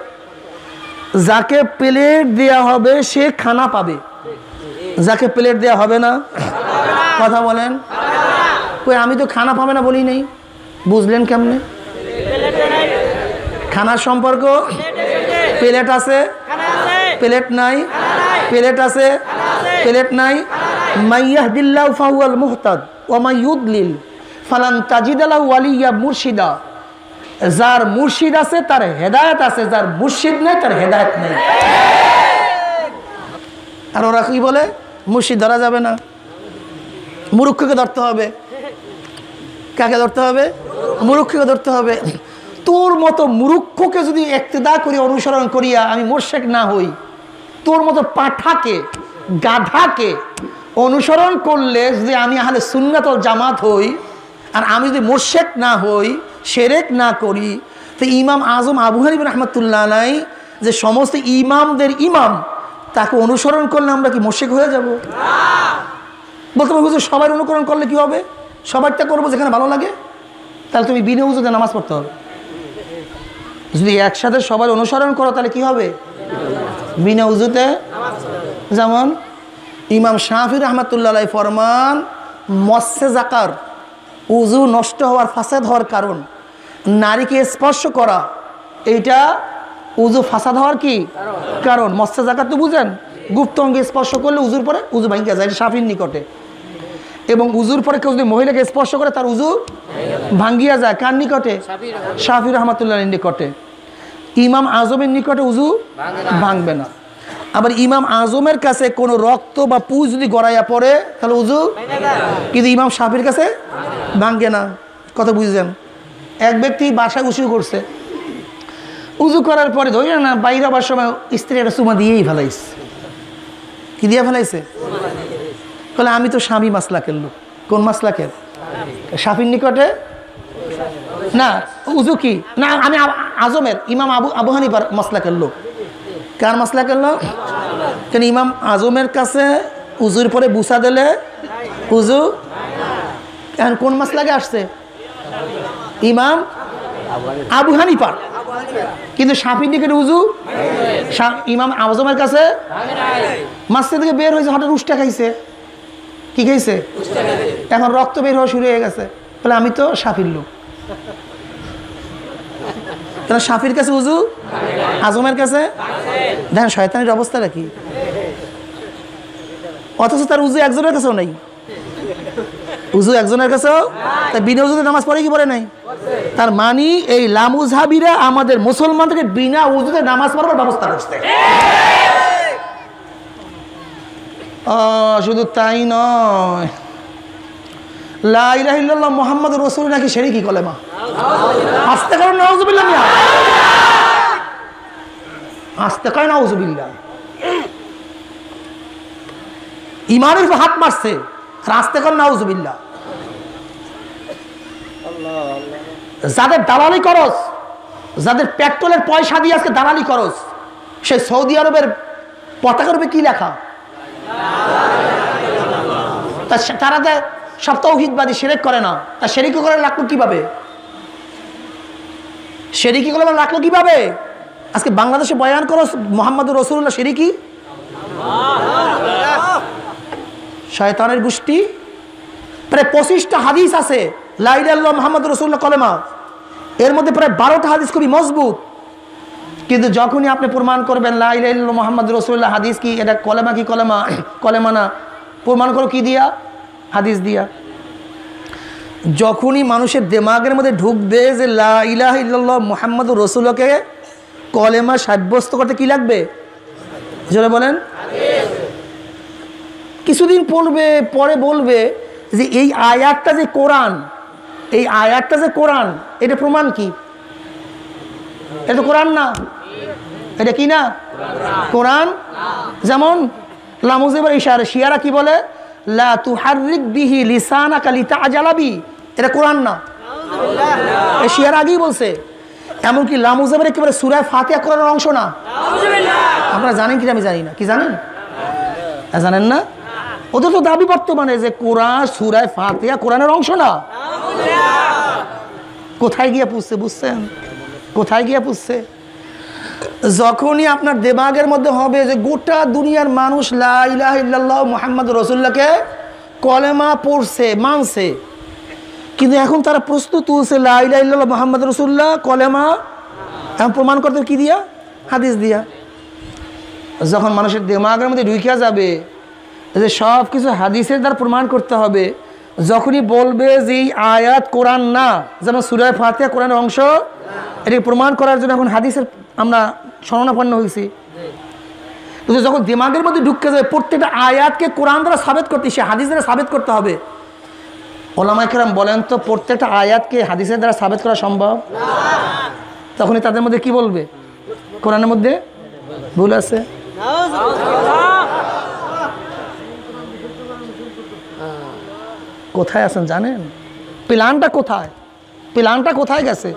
যাকে প্লেট দেয়া হবে সে খানা পাবে, যাকে প্লেট দেয়া হবে না, কথা বলেন। কই আমি তো খানা পাবে না বলি নেই, বুঝলেন কেমনে? খানার সম্পর্ক প্লেট আছে, প্লেট নাই, প্লেট আছে, প্লেট নাই। মাইয়াহদিল্লাহু ফাহুয়াল মুহতাদ ওয়া মান ইউদ্লিল ফালান তাজিদ লাহু ওয়ালিয়্যাম মুরশিদা। যার মুর্শিদ আছে তার হেদায়েত আছে, যার মুর্শিদ নেই তার হেদায়েত নেই। আর ওরা কি বলে? মুর্শিদ ধরা যাবে না, মুরুক্ষকে ধরতে হবে। কাকে ধরতে হবে? মুরুক্ষকে ধরতে হবে। তোর মতো মুরুক্ষকে যদি ইক্তেদা করি, অনুসরণ করিয়া আমি মুরশেক না হই, তোর মতো পাঠাকে, গাধাকে অনুসরণ করলে যদি আমি আহলে সুন্নাত ওয়াল জামাত হই, আর আমি যদি মুরশেক না হই, শিরক না করি, তো ইমাম আজম আবু হানিফা রাহমাতুল্লাহ আলাইহি যে সমস্ত ইমামদের ইমাম, তাকে অনুসরণ করলে আমরা কি মুশরিক হয়ে যাব? বলতে পারবো যে সবাই অনুকরণ করলে কি হবে? সবারটা করবো যেখানে ভালো লাগে, তাহলে তুমি বিনা উযুতে নামাজ পড়তে হবে। যদি একসাথে সবার অনুসরণ করো তাহলে কি হবে? বিনা উযুতে। যেমন ইমাম শাফি রাহমাতুল্লাহ আলাইহি ফরমান, মস্সে জাকার, উযু নষ্ট হওয়ার, ফাসাদ হওয়ার কারণ নারীকে স্পর্শ করা, এইটা উজু ফাসাদ হওয়ার কি কারণ? মস্ত জাকাত তো বুঝেন, গুপ্ত অঙ্গে স্পর্শ করলে উজুর পরে উজু ভাঙ্গিয়া যায়, এটা শাফির নিকটে। এবং উজুর পরে কেউ যদি মহিলাকে স্পর্শ করে তার উজু ভাঙ্গিয়া যায়, কার নিকটে? শাফি রহমাতুল্লাহর নিকটে। ইমাম আজমের নিকটে উজু ভাঙবে না। আবার ইমাম আজমের কাছে কোনো রক্ত বা পু যদি গড়াইয়া পড়ে তাহলে উজু, কিন্তু ইমাম শাফির কাছে ভাঙ্গে না। কথা বুঝছেন? এক ব্যক্তি বাসায় উজু করছে, উজু করার পরে ধরি না বাইরে আবার সময় স্ত্রী একটা চুমা দিয়েই ফেলাইছে। কি দিয়ে ফেলাইছে? বলে আমি তো স্বামী মাসলাকের লোক। কোন মাসলাকের? শাফির নিকটে না। উজু কি না, আমি আজমের ইমাম আবু হানিফার মাসলাকের লোক। কার মাসলাকের লোক? কেন ইমাম আজমের কাছে উজুর পরে বুসা দিলে উজু, এখন কোন মাসলাকে আসছে? ইমাম আবু হানিফার। কিন্তু শাফির নিকটে উজু ইমাম আজমের কাছে। মাসলা থেকে বের হয়েছে, হঠাৎ উষ্টা খাইছে। কি খাইছে? এখন রক্ত বের হওয়া শুরু হয়ে গেছে। বলে আমি তো শাফির লোক। কেন শাফির কাছে উজু, আজমের কাছে? দেখেন শয়তানের অবস্থাটা কি। অথচ তার উজু একজনের কাছেও নাই। উজু একজনের কাছেও, তাই বিনা উজুতে নামাজ পড়ে কি পড়ে নাই? তার মানি এই লামুজহাবিরা আমাদের মুসলমানদেরকে বিনা উজুতে নামাজ পড়ার ব্যবস্থা করছে। শুধু তাই নয়, লা ইলাহা ইল্লাল্লাহ মুহাম্মাদুর রাসূলুল্লাহ নাকি শিরকি কলেমা। আস্তে করো নাউযুবিল্লাহ, আস্তে কয় নাউযুবিল্লাহ। ইমানের উপর হাত মারছে, আস্তে কর নাউযুবিল্লাহ। যাদের দালালি করস, যাদের পেট্রোলের পয়সা দিয়ে আজকে দালালি করস, সেই সৌদি আরবের পতাকার উপরে কি লেখা? তারা সব তাওহীদবাদী, শিরক করে না। তা শিরকি করে লাগলো কিভাবে? শিরকি করে লাগলো কিভাবে? আজকে বাংলাদেশে বয়ান করো মুহাম্মদুর রাসূলুল্লাহ শিরকি। শয়তানের গোষ্ঠী। প্রায় 25টা হাদিস আছে লা ইলাহা ইল্লাল্লাহ মুহাম্মদুর রাসূলুল্লাহ কলেমা, এর মধ্যে প্রায় 12টা হাদিস খুবই মজবুত। কিন্তু যখনই আপনি প্রমাণ করবেন লা ইলাহা ইল্লাল্লাহ মুহাম্মাদুর রাসূলুল্লাহ হাদিস কি, এটা কলেমা কি কলেমা, কলেমা না, প্রমাণ করো কি দিয়া? হাদিস দিয়া। যখনই মানুষের দিমাগের মধ্যে ঢুকবে যে লা ইলাহা ইল্লাল্লাহ মুহাম্মাদুর রাসূলুল্লাহকে কলেমা সাব্যস্ত করতে কি লাগবে? জোরে বলেন। কিছুদিন পরে বলবে যে এই আয়াতটা যে কোরআন, এই আয়াতটা যে কোরআন, এটা প্রমাণ কি? এটা তো কোরআন না। এটা কি না? কোরআন। যেমন লামুজেবার ইশারা, শিয়ারা কি বলে? লা তুহাররিক বিহি লিসানাকা লিতাআজালা বি। এটা কোরআন না। এই শিয়ারা আগেই বলছে। এমনকি লামুজেবার একেবারে সূরা ফাতিহা কোরআনের অংশ না। আপনারা জানেন কি? আমি জানি না। কি জানেন? জানেন না? ওদের তো দাবি বর্তমানে যে কোরআন সূরা ফাতিহা কোরআনের অংশ না। কোথায় গিয়ে পুষছে বুঝছেন? কোথায় গিয়ে পুষছে? যখনই আপনার দিমাগের মধ্যে হবে যে গোটা দুনিয়ার মানুষ লা ইলাহা ইল্লাল্লাহ মুহাম্মাদুর রাসূলুল্লাহকে কলেমা পড়ছে, মানছে, কিন্তু এখন তারা প্রশ্ন তুলছে লা ইলাহা ইল্লাল্লাহ মুহাম্মাদুর রাসূলুল্লাহ কলেমা এখন প্রমাণ করতে কি দিয়া? হাদিস দিয়া। যখন মানুষের দিমাগের মধ্যে ঢুকিয়া যাবে যে সব কিছু হাদিসের দ্বারা প্রমাণ করতে হবে, যখনই বলবে যে এই আয়াত কোরআন না, যেমন সূরা ফাতিহা কোরআনের অংশ, এটাকে প্রমাণ করার জন্য এখন হাদিসের আমরা শরণাপন্ন হয়েছি। কিন্তু যখন দিমাগের মধ্যে ঢুকে যাবে প্রত্যেকটা আয়াতকে কোরআন দ্বারা সাবেত করতে, সে হাদিস দ্বারা সাবেত করতে হবে। ওলামায়ে কেরাম বলেন তো প্রত্যেকটা আয়াতকে হাদিসের দ্বারা সাবেত করা সম্ভব? তখনই তাদের মধ্যে কি বলবে? কোরআনের মধ্যে ভুল আছে। কোথায় আছেন জানেন? প্ল্যানটা কোথায়? প্ল্যানটা কোথায় গেছে?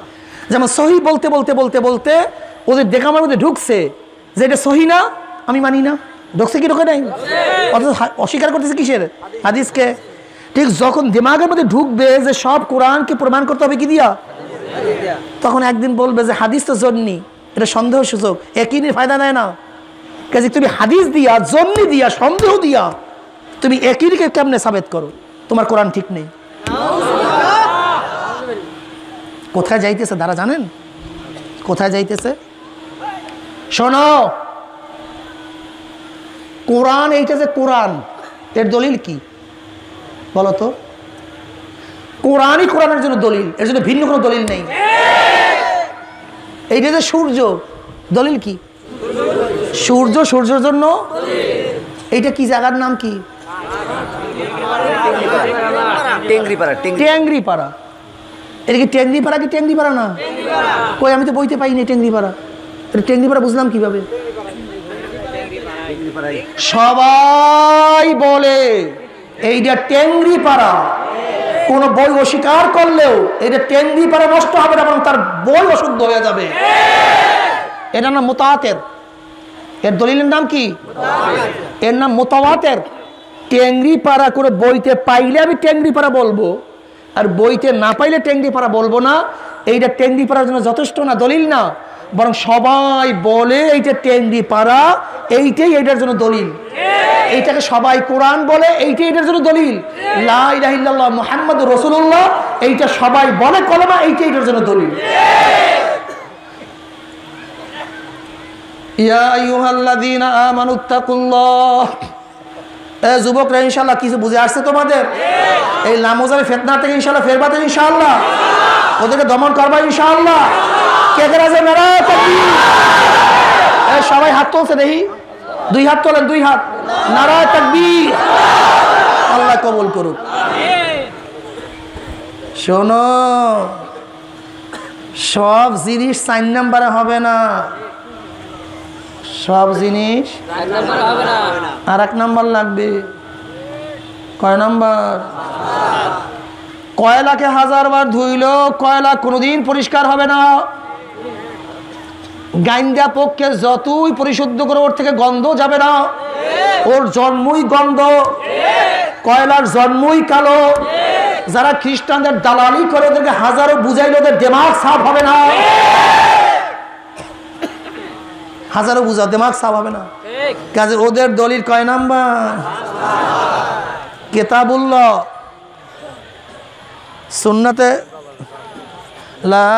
যেমন সহি বলতে বলতে বলতে বলতে ওদের দেখামার মধ্যে ঢুকছে যে এটা সহি না, আমি মানি না। ঢুকছে কি ঢুকে নাই? অথচ অস্বীকার করতেছে কিসের? হাদিসকে। ঠিক যখন দিমাগের মধ্যে ঢুকবে যে সব কোরআনকে প্রমাণ করতে হবে কি দিয়া, তখন একদিন বলবে যে হাদিস তো জন্নি, এটা সন্দেহ সুযোগ, একই ফায়দা নেয় না। কাজে তুমি হাদিস দিয়া, জন্নি দিয়া, সন্দেহ দিয়া তুমি একইকে কেমনে সাবেত করো? তোমার কোরআন ঠিক নেই। কোথায় যাইতেছে তারা জানেন? কোথায় যাইতেছে? শোনো, কোরআন, এইটা যে কোরআন, এর দলিল কি বলো তো? কোরআনই কোরআনের জন্য দলিল, এর জন্য ভিন্ন কোনো দলিল নেই। এইটা যে সূর্য, দলিল কি? সূর্য, সূর্যের জন্য। এইটা কি জায়গার নাম কি? টেংরিপাড়া। এটা কি টেংরিপাড়া কি টেংরিপাড়া না? কই, আমি তো বইতে পাইনি টেংরিপাড়া। টেংরিপাড়া বুঝলাম কিভাবে? সবাই বলে এইটা টেংরিপাড়া। কোন বই অস্বীকার করলেও এটা টেংরিপাড়া নষ্ট হবে না, এবং তার বই অশুদ্ধ হয়ে যাবে। এটার নাম মুতাওয়াতির। এর দলিলের নাম কি? এর নাম মুতাওয়াতির। টেংরিপাড়া করে বইতে পাইলে আমি টেংরিপাড়া বলবো, আর বইতে না পাইলে টেংরিপাড়া বলবো না। এইটা টেংরিপাড়ার জন্য যথেষ্ট না, দলিল না, বরং সবাই বলে এইটা টেংরিপাড়া, এইটাই এটার জন্য দলিল। এইটাকে সবাই কোরআন বলে, এইটাই এটার জন্য দলিল। লা ইলাহা ইল্লাল্লাহ মুহাম্মাদুর রাসূলুল্লাহ, এইটা সবাই বলে কলেমা, এইটাই এটার জন্য দলিল। ইয়া আইয়ুহাল্লাযীনা আমানুত্তাকুল্লাহ। যুবকরা, ইনশাআল্লাহ কিছু বুঝে আসছে তোমাদের? এই লামোজারে ফিতনা থেকে ইনশাআল্লাহ ফেরবা তো ইনশাআল্লাহ? ওদেরকে দমন করবা ইনশাআল্লাহ? কে কে রাজি? নারায়ে তাকবীর। সবাই হাত তুলছে দেখি, 2 হাত তোলেন, 2 হাত। নারায়ে তাকবীর। আল্লাহ কবুল করুক। শোনো, সব জিনিস 4 নম্বরে হবে না। সব জিনিস আর 1 নম্বর লাগবে। কয় নম্বর? কয়লাকে 1000 বার ধুইলো কয়লা কোনোদিন পরিষ্কার হবে না। গাইন্দা পক্ষে যতই পরিশুদ্ধ করে, ওর থেকে গন্ধ যাবে না। ওর জন্মই গন্ধ, কয়লার জন্মই কালো। যারা খ্রিস্টানদের দালালি করে, ওদেরকে হাজারো বুঝাইলে ওদের দিমাগ সাফ হবে না। হাজারো বুঝা, দিমাগ সাফ হবে না। কাজে ওদের দলিল কয় নাম্বার? কিতাবুল্লাহ, সুন্নাতে লা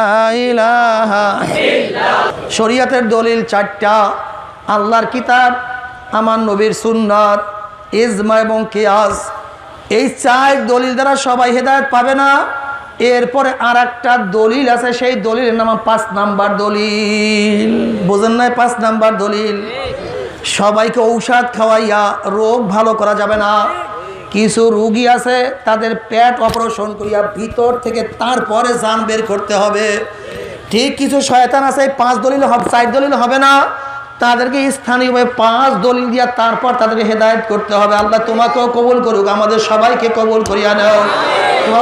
ইলাহা ইল্লাল্লাহ। শরীয়তের দলিল 4টা: আল্লাহর কিতাব, আমার নবীর সুন্নাত, ইজমা এবং কিয়াস। এই 4 দলিল দ্বারা সবাই হেদায়েত পাবে না। এরপরে আর একটা দলিল আছে, সেই দলিলের নাম 5 নাম্বার দলিল। বোঝেন নাই? 5 নাম্বার দলিল। সবাইকে ঔষধ খাওয়াইয়া রোগ ভালো করা যাবে না। কিছু রোগী আছে, তাদের পেট অপারেশন করিয়া ভিতর থেকে তারপরে জান বের করতে হবে। ঠিক কিছু শয়তান আছে, 5 দলিল হবে, 4 দলিল হবে না। তাদেরকে স্থানীয়ভাবে 5 দলিল দিয়া তারপর তাদেরকে হেদায়েত করতে হবে। আল্লাহ তোমাকেও কবুল করুক, আমাদের সবাইকে কবুল করিয়া নাও।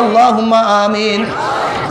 আল্লাহুম্মা আমিন।